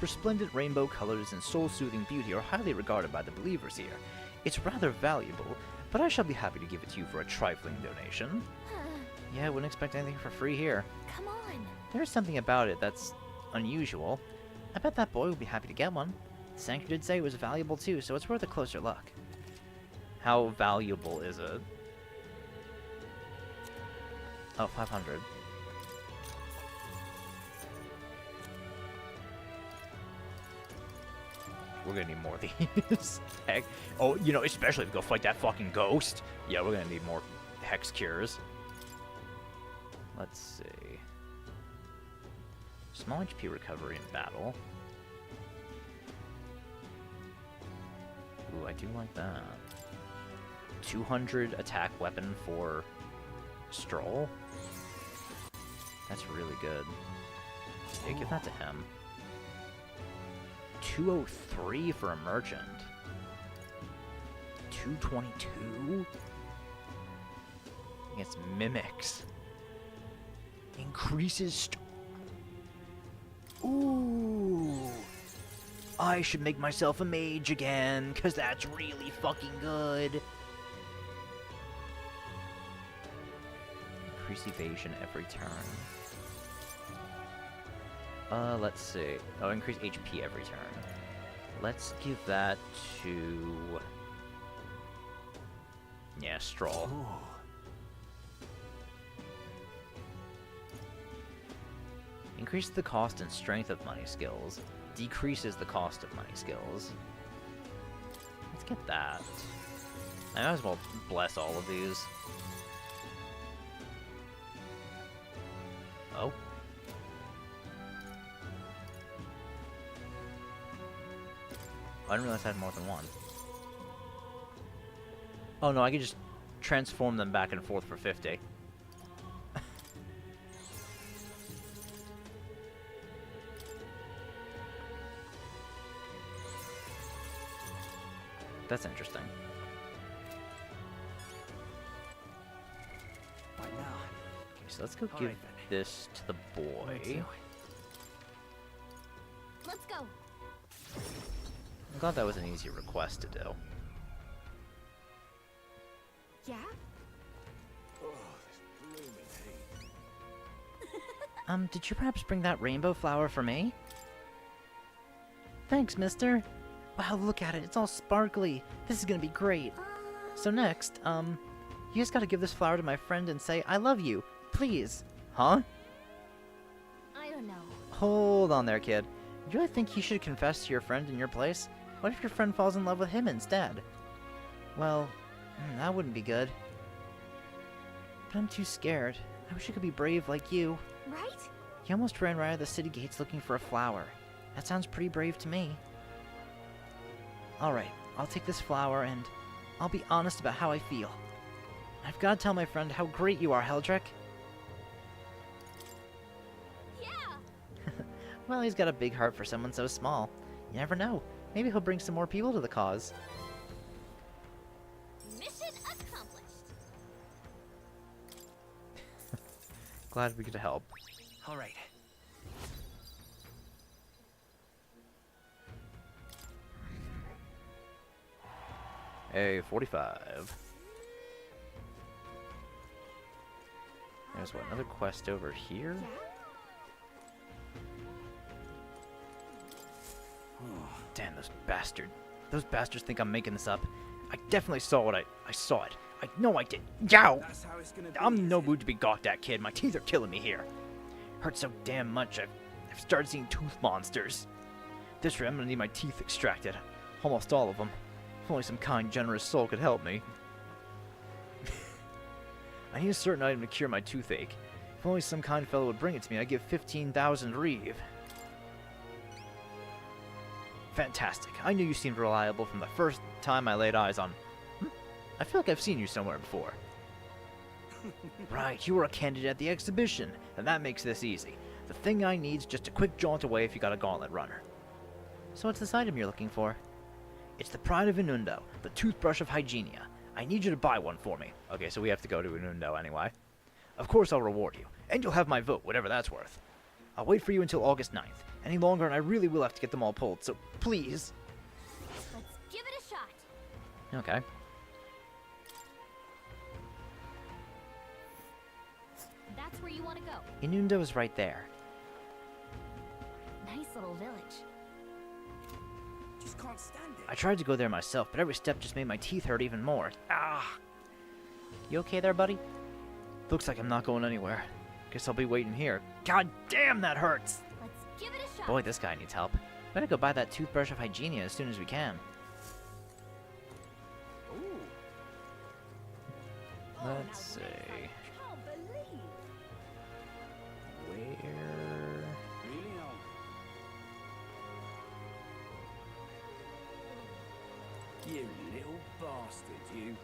resplendent rainbow colors and soul-soothing beauty are highly regarded by the believers here. It's rather valuable, but I shall be happy to give it to you for a trifling donation. Yeah, I wouldn't expect anything for free here. Come on. There's something about it that's unusual. I bet that boy would be happy to get one. The Sanctor did say it was valuable too, so it's worth a closer look. How valuable is it? Oh, 500. We're gonna need more of these. Heck. Oh, you know, especially if we go fight that fucking ghost. Yeah, we're gonna need more hex cures. Let's see. Small HP recovery in battle. Ooh, I do like that. 200 attack weapon for Stroll. That's really good. Yeah, give that to him. 203 for a merchant. 222? Against mimics. Increases. Ooh. I should make myself a mage again, cause that's really fucking good. Increase evasion every turn. Let's see. Oh, increase HP every turn. Let's give that to... yeah, Stroll. Ooh. Increases the cost and strength of money skills. Decreases the cost of money skills. Let's get that. I might as well bless all of these. Oh. I didn't realize I had more than one. Oh no, I could just transform them back and forth for 50. That's interesting. Right now. Okay, so let's go All give right, this to the boy. Let's go. I'm glad that was an easy request to do. Yeah? Did you perhaps bring that rainbow flower for me? Thanks, mister. Wow, look at it. It's all sparkly. This is gonna be great. So next, you just gotta give this flower to my friend and say, I love you. Please. Huh? I don't know. Hold on there, kid. Do you really think you should confess to your friend in your place? What if your friend falls in love with him instead? Well, that wouldn't be good. But I'm too scared. I wish I could be brave like you. Right? You almost ran right out of the city gates looking for a flower. That sounds pretty brave to me. Alright, I'll take this flower and I'll be honest about how I feel. I've got to tell my friend how great you are, Heldrick. Yeah! Well, he's got a big heart for someone so small. You never know. Maybe he'll bring some more people to the cause. Mission accomplished. Glad we could help. All right. Hey, 45. There's what, another quest over here? Damn, those bastards. Those bastards think I'm making this up. I definitely saw what I saw it. I know I did. Yow! I'm in no mood to be gawked at, kid. My teeth are killing me here. Hurt so damn much, I've started seeing tooth monsters. This rate, I'm gonna need my teeth extracted. Almost all of them. If only some kind, generous soul could help me. I need a certain item to cure my toothache. If only some kind fellow would bring it to me, I'd give 15,000 reeve. Fantastic. I knew you seemed reliable from the first time I laid eyes on... I feel like I've seen you somewhere before. Right, you were a candidate at the exhibition, and that makes this easy. The thing I need's just a quick jaunt away if you got a gauntlet runner. So what's this item you're looking for? It's the Pride of Inundo, the toothbrush of Hygienia. I need you to buy one for me. Okay, so we have to go to Inundo anyway. Of course I'll reward you, and you'll have my vote, whatever that's worth. I'll wait for you until August 9th. Any longer and I really will have to get them all pulled, so please. Let's give it a shot. Okay. That's where you want to go. Inundo is right there. Nice little village. Just can't stand it. I tried to go there myself, but every step just made my teeth hurt even more. Ah! You okay there, buddy? Looks like I'm not going anywhere. Guess I'll be waiting here. God damn, that hurts! Let's give it a shot. Boy, this guy needs help. Better go buy that toothbrush of Hygienia as soon as we can. Let's see. Where? Really now? You little bastard, you.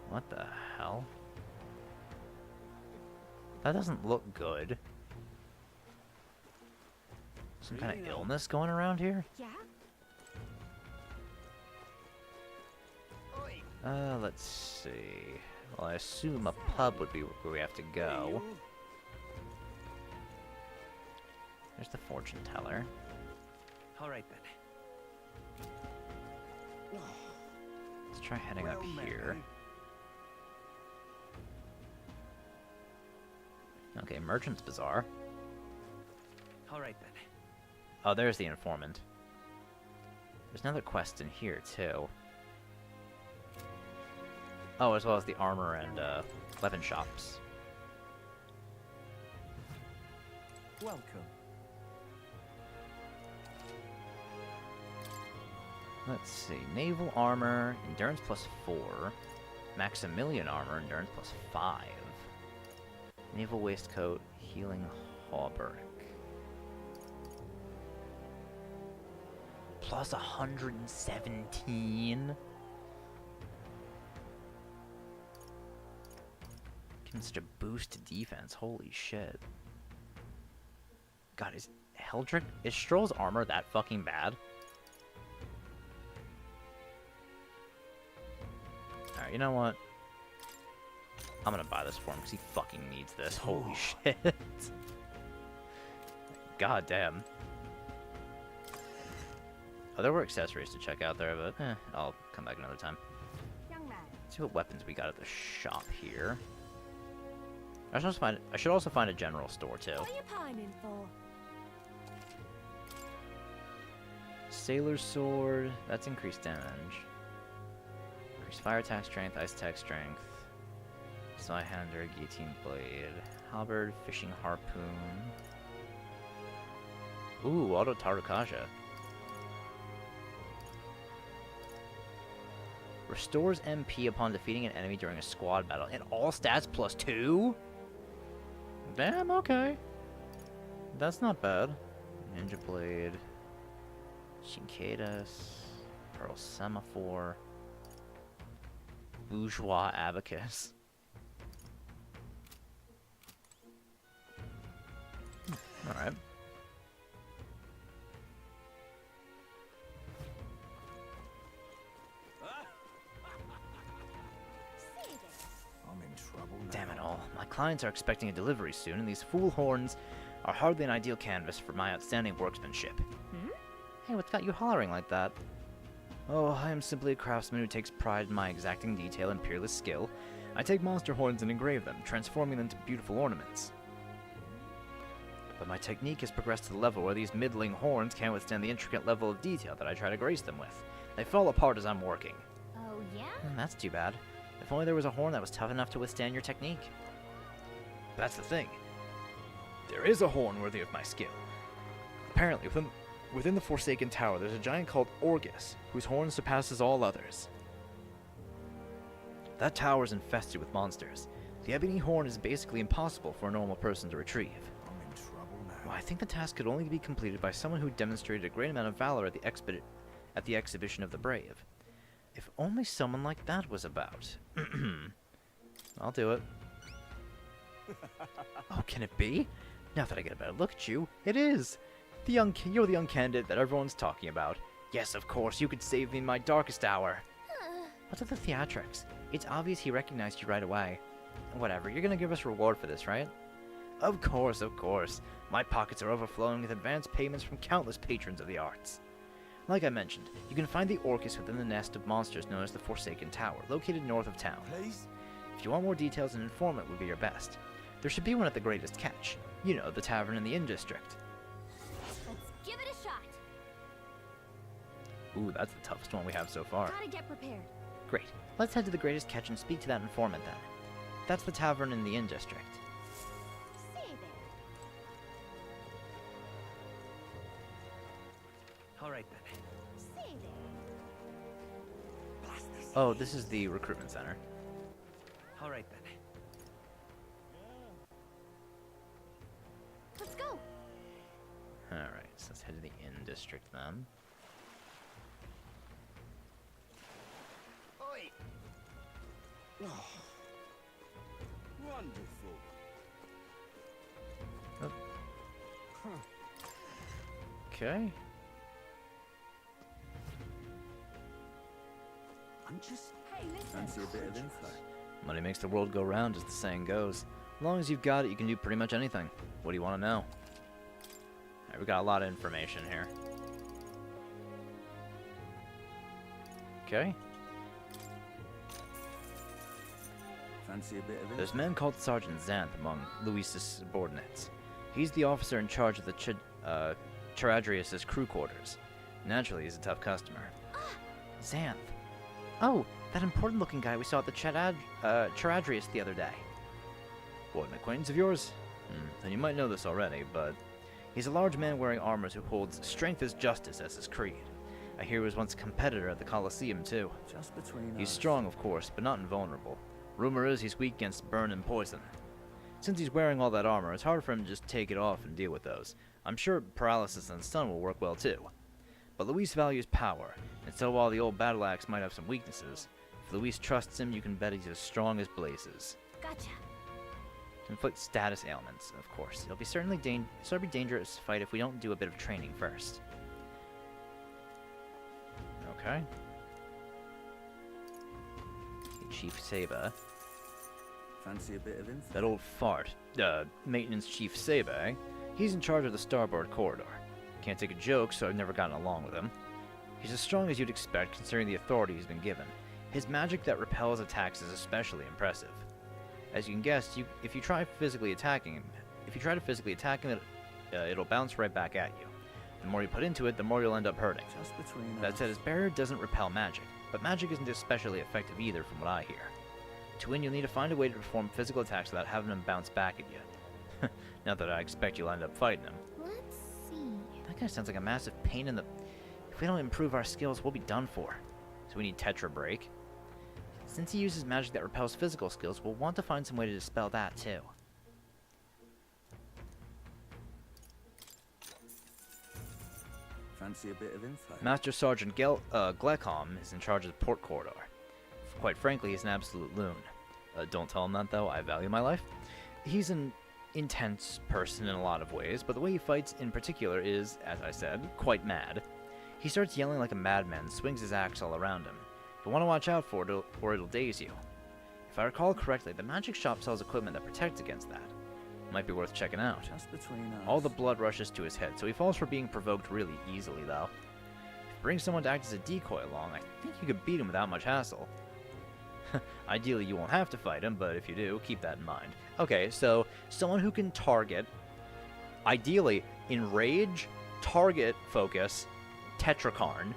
What the hell? That doesn't look good. Some kind of illness going around here? Yeah? Let's see. Well, I assume a pub would be where we have to go. There's the fortune teller. All right then. Let's try heading up here. Okay, Merchant's Bazaar. All right then. Oh, there's the informant. There's another quest in here, too. Oh, as well as the armor and weapon shops. Welcome. Let's see. Naval armor, endurance +4. Maximilian armor, endurance +5. Naval waistcoat, healing hauberk. +117. Giving such a boost to defense. Holy shit. God, is Heldrick... Is Stroll's armor that fucking bad? Alright, you know what? I'm gonna buy this for him because he fucking needs this. Holy shit. God damn. Oh, there were accessories to check out there, but I'll come back another time. Young man. Let's see what weapons we got at the shop here. I should also find a general store too. What are you pining for? Sailor's sword, that's increased damage. Increased fire attack strength, ice attack strength. Scyhander, guillotine blade, halberd, fishing harpoon. Ooh, auto Tarukaja. Restores MP upon defeating an enemy during a squad battle. And all stats +2? Damn, okay. That's not bad. Ninja Blade. Shinkadas. Pearl Semaphore. Bourgeois Abacus. Alright. I'm in trouble now. Damn it all. My clients are expecting a delivery soon, and these fool horns are hardly an ideal canvas for my outstanding workmanship. Hey, what's got you hollering like that? Oh, I am simply a craftsman who takes pride in my exacting detail and peerless skill. I take monster horns and engrave them, transforming them into beautiful ornaments. But my technique has progressed to the level where these middling horns can't withstand the intricate level of detail that I try to grace them with. They fall apart as I'm working. Oh, yeah? That's too bad. If only there was a horn that was tough enough to withstand your technique. But that's the thing. There is a horn worthy of my skill. Apparently, within the Forsaken Tower, there's a giant called Orgus, whose horn surpasses all others. That tower is infested with monsters. The ebony horn is basically impossible for a normal person to retrieve. I'm in trouble now. Well, I think the task could only be completed by someone who demonstrated a great amount of valor at the exhibition of the brave. If only someone like that was about. I'll do it. Oh, can it be? Now that I get a better look at you, it is! You're the young candidate that everyone's talking about. Yes, of course, you could save me in my darkest hour. What are the theatrics? It's obvious he recognized you right away. Whatever, you're gonna give us a reward for this, right? Of course, of course. My pockets are overflowing with advance payments from countless patrons of the arts. Like I mentioned, you can find the Orcus within the nest of monsters known as the Forsaken Tower, located north of town. Please? If you want more details, an informant would be your best. There should be one at the Greatest Catch. You know, the tavern in the Inn District. Let's give it a shot. Ooh, that's the toughest one we have so far. Gotta get prepared. Great. Let's head to the Greatest Catch and speak to that informant then. That's the tavern in the Inn District. Say there. All right then. Say there. Oh, this is the recruitment center. All right then. Let's go. Alright, so let's head to the Inn District then. Oi! Oh, wonderful. Oh. Okay. I'm just... Hey, listen. Fancy a bit of info. Money makes the world go round, as the saying goes. As long as you've got it, you can do pretty much anything. What do you want to know? Alright, we got a lot of information here. Okay. Fancy a bit of info. There's a man called Sergeant Xanth among Luis's subordinates. He's the officer in charge of the Charadrius' crew quarters. Naturally, he's a tough customer. Xanth. Oh, that important-looking guy we saw at the Charadrius the other day. What, an acquaintance of yours? Then you might know this already, but he's a large man wearing armor who holds strength is justice as his creed. I hear he was once a competitor at the Colosseum, too. Just between He's us. strong, of course, but not invulnerable. Rumor is he's weak against burn and poison. Since he's wearing all that armor, it's hard for him to just take it off and deal with those. I'm sure paralysis and stun will work well, too. But Luis values power, and so while the old battle axe might have some weaknesses, if Luis trusts him, you can bet he's as strong as blazes. Gotcha. Inflict status ailments, of course. It'll be certainly dangerous to fight if we don't do a bit of training first. Okay. Chief Saba. Fancy a bit of info. That old fart. Maintenance Chief Saba, eh? He's in charge of the starboard corridor. Can't take a joke, so I've never gotten along with him. He's as strong as you'd expect, considering the authority he's been given. His magic that repels attacks is especially impressive. As you can guess, if you try to physically attack him, it'll bounce right back at you. The more you put into it, the more you'll end up hurting. Just between That us. said, his barrier doesn't repel magic, but magic isn't especially effective either from what I hear. To win, you'll need to find a way to perform physical attacks without having him bounce back at you. Not that I expect you'll end up fighting him. Let's see. That guy sounds like a massive pain in the... If we don't improve our skills, we'll be done for. So we need Tetra Break. Since he uses magic that repels physical skills, we'll want to find some way to dispel that too. Fancy a bit of info. Master Sergeant Glecom is in charge of the port corridor. Quite frankly, he's an absolute loon. Don't tell him that, though. I value my life. He's an intense person in a lot of ways, but the way he fights in particular is, as I said, quite mad. He starts yelling like a madman and swings his axe all around him. You'll want to watch out for it, or it'll daze you. If I recall correctly, the magic shop sells equipment that protects against that. Might be worth checking out. Just between us. All the blood rushes to his head, so he falls for being provoked really easily, though. If you bring someone to act as a decoy along, I think you could beat him without much hassle. Ideally, you won't have to fight him, but if you do, keep that in mind. Okay, so someone who can target, ideally, enrage, target, focus, Tetrakarn.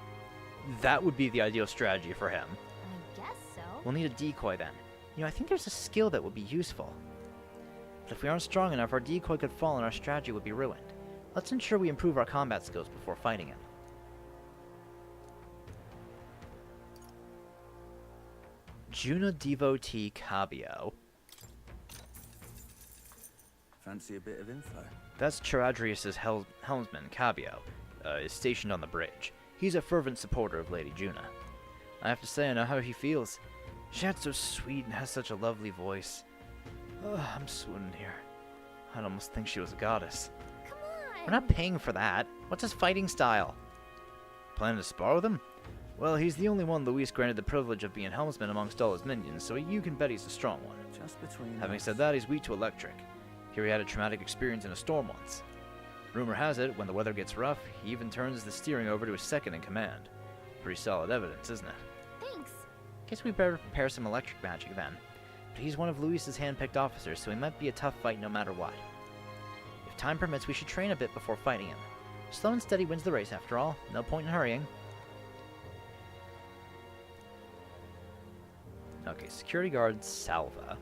That would be the ideal strategy for him. I guess so. We'll need a decoy then. You know, I think there's a skill that would be useful. But if we aren't strong enough, our decoy could fall and our strategy would be ruined. Let's ensure we improve our combat skills before fighting him. Juna Devotee Cabio. Fancy a bit of info? That's Charadrius's helmsman, Cabio, is stationed on the bridge. He's a fervent supporter of Lady Juna. I have to say, I know how he feels. She acts so sweet and has such a lovely voice. I'm swooning here. I'd almost think she was a goddess. Come on! We're not paying for that. What's his fighting style? Planning to spar with him? Well, he's the only one Luis granted the privilege of being helmsman amongst all his minions, so you can bet he's a strong one. Just between Having us. said that, he's weak to electric. Here he had a traumatic experience in a storm once. Rumor has it, when the weather gets rough, he even turns the steering over to his second in command. Pretty solid evidence, isn't it? Thanks. Guess we better prepare some electric magic then. But he's one of Luis's hand-picked officers, so he might be a tough fight no matter what. If time permits, we should train a bit before fighting him. Slow and steady wins the race, after all. No point in hurrying. Okay, security guard Salva.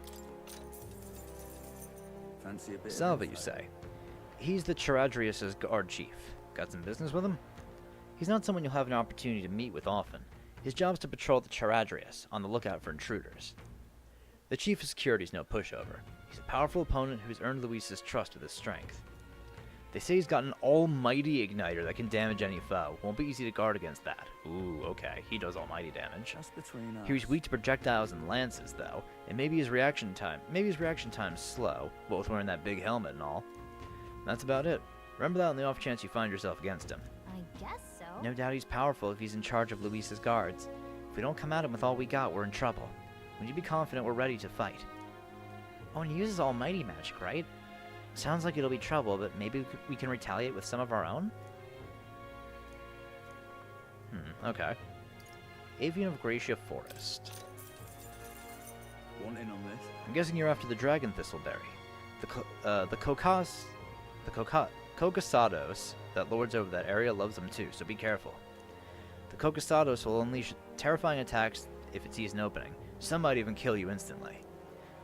Fancy a bit Salva, of you info? say? He's the Charadrius' guard chief. Got some business with him? He's not someone you'll have an opportunity to meet with often. His job's to patrol the Charadrius, on the lookout for intruders. The chief of security's no pushover. He's a powerful opponent who's earned Luis's trust with his strength. They say he's got an almighty igniter that can damage any foe. Won't be easy to guard against that. Ooh, okay, he does almighty damage. Just between us. He's weak to projectiles and lances, though, and maybe his reaction time's slow, both wearing that big helmet and all. That's about it. Remember that on the off chance you find yourself against him. I guess so. No doubt he's powerful if he's in charge of Luis's guards. If we don't come at him with all we got, we're in trouble. We need to be confident we're ready to fight. Oh, and he uses almighty magic, right? Sounds like it'll be trouble, but maybe we can retaliate with some of our own? Okay. Avian of Gracia Forest. Want in on this? I'm guessing you're after the dragon thistleberry. The Cocasados that lords over that area loves them too, so be careful. The Cocasados will unleash terrifying attacks if it sees an opening. Some might even kill you instantly.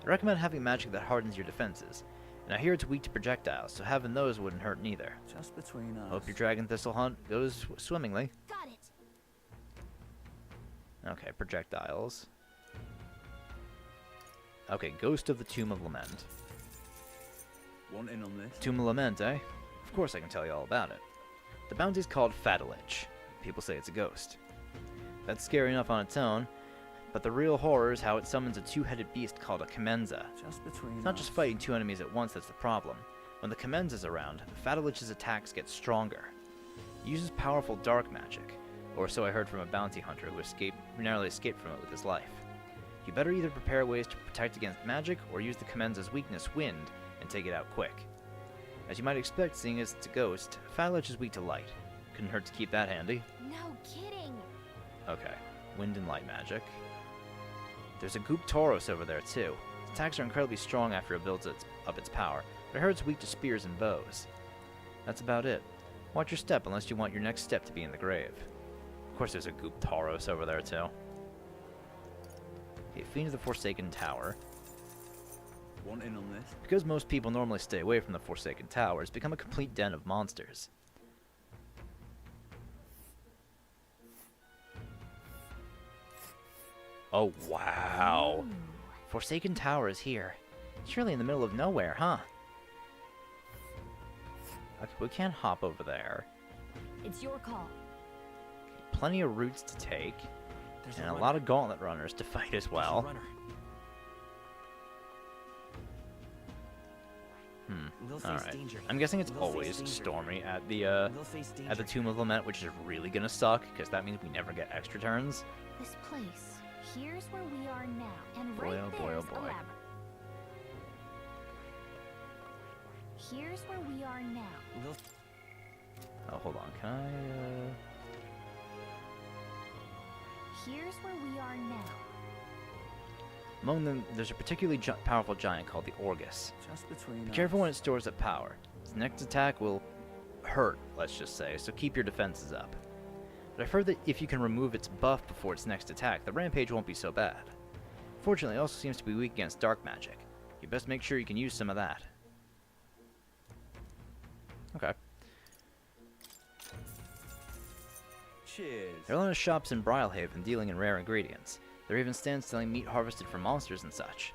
I recommend having magic that hardens your defenses. And I hear it's weak to projectiles, so having those wouldn't hurt neither. Just between us. Hope your dragon thistle hunt goes swimmingly. Got it. Okay, projectiles. Okay, Ghost of the Tomb of Lament. Want in on this? Tomb of Lament, eh? Of course I can tell you all about it. The bounty's called Fatalich. People say it's a ghost. That's scary enough on its own, but the real horror is how it summons a two-headed beast called a Commenza. Just between It's not just fighting two enemies at once that's the problem. When the Commenza's around, Fatalich's attacks get stronger. He uses powerful dark magic, or so I heard from a bounty hunter who narrowly escaped from it with his life. You better either prepare ways to protect against magic, or use the Commenza's weakness, wind, and take it out quick. As you might expect, seeing as it's a ghost, Fatalich is weak to light. Couldn't hurt to keep that handy. No kidding. Okay, wind and light magic. There's a Goop Tauros over there too. Its attacks are incredibly strong after it builds up its power, but I heard it's weak to spears and bows. That's about it. Watch your step unless you want your next step to be in the grave. Of course there's a Goop Tauros over there too. Okay, Fiend of the Forsaken Tower. Want in on this? Because most people normally stay away from the Forsaken Tower, it's become a complete den of monsters. Oh, wow. Ooh. Forsaken Tower is here. It's really in the middle of nowhere, huh? Okay, we can't hop over there. It's your call. Plenty of routes to take. There's And a a runner. lot of gauntlet runners to fight as well. Runner. We'll face Alright. danger. I'm guessing it's We'll face always danger. stormy at We'll face the danger. Tomb of Lament, which is really gonna suck, because that means we never get extra turns. This place. Here's where we are now. And Boy, right oh boy, oh there's a boy. labyrinth. Here's where we are now. We'll Oh, hold on. Can I, Here's where we are now. Among them, there's a particularly powerful giant called the Orgus. just between Be us. careful when it stores up power. Its next attack will hurt, let's just say, so keep your defenses up. But I've heard that if you can remove its buff before its next attack, the rampage won't be so bad. Fortunately, it also seems to be weak against dark magic. You best make sure you can use some of that. Okay. Cheers. There are a lot of shops in Brylehaven dealing in rare ingredients. There are even stands selling meat harvested from monsters and such.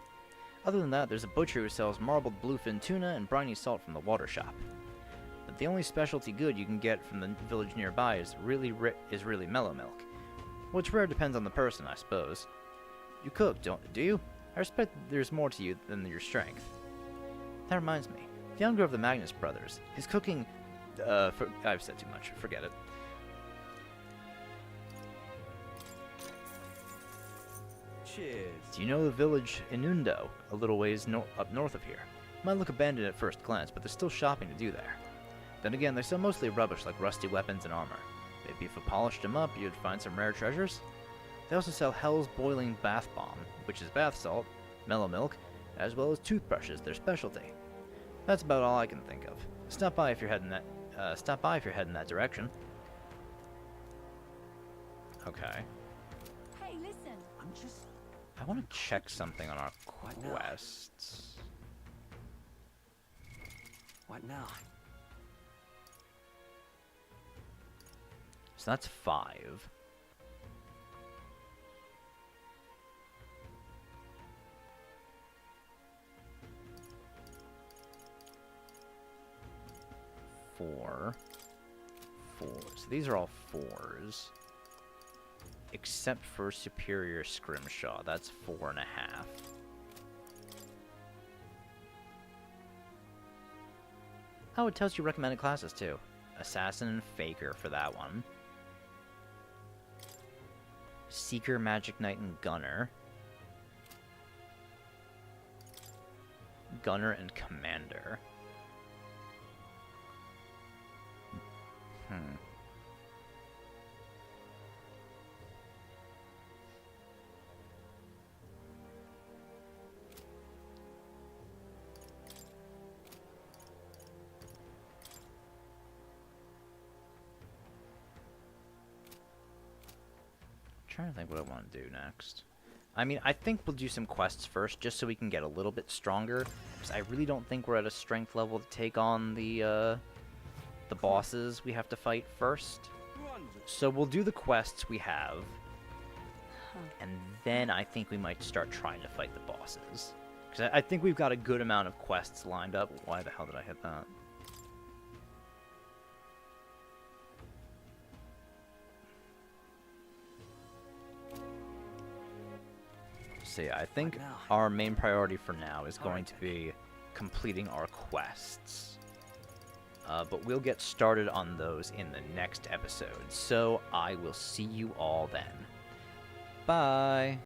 Other than that, there's a butcher who sells marbled bluefin tuna and briny salt from the water shop. But the only specialty good you can get from the village nearby is really mellow milk. Which rare depends on the person, I suppose. You cook, do you? I respect that there's more to you than your strength. That reminds me. The younger of the Magnus brothers. His cooking... I've said too much. Forget it. Cheers. Do you know the village Inundo, a little ways up north of here? Might look abandoned at first glance, but there's still shopping to do there. Then again, they sell mostly rubbish like rusty weapons and armor. Maybe if you polished them up, you'd find some rare treasures? They also sell Hell's Boiling Bath Bomb, which is bath salt, mellow milk, as well as toothbrushes, their specialty. That's about all I can think of. Stop by if you're heading that direction. Okay. Hey, listen. I want to check something on our quests. What now? So that's 5. Four. So these are all 4s. Except for Superior Scrimshaw. That's 4.5. Oh, it tells you recommended classes too. Assassin and Faker for that one. Seeker, Magic Knight, and Gunner. Gunner and Commander. Trying to think what I want to do next. I mean, I think we'll do some quests first, just so we can get a little bit stronger. Because I really don't think we're at a strength level to take on the bosses we have to fight first. So we'll do the quests we have, and then I think we might start trying to fight the bosses. Because I think we've got a good amount of quests lined up. Why the hell did I hit that? So yeah, I think our main priority for now is going to be completing our quests. But we'll get started on those in the next episode. So I will see you all then. Bye!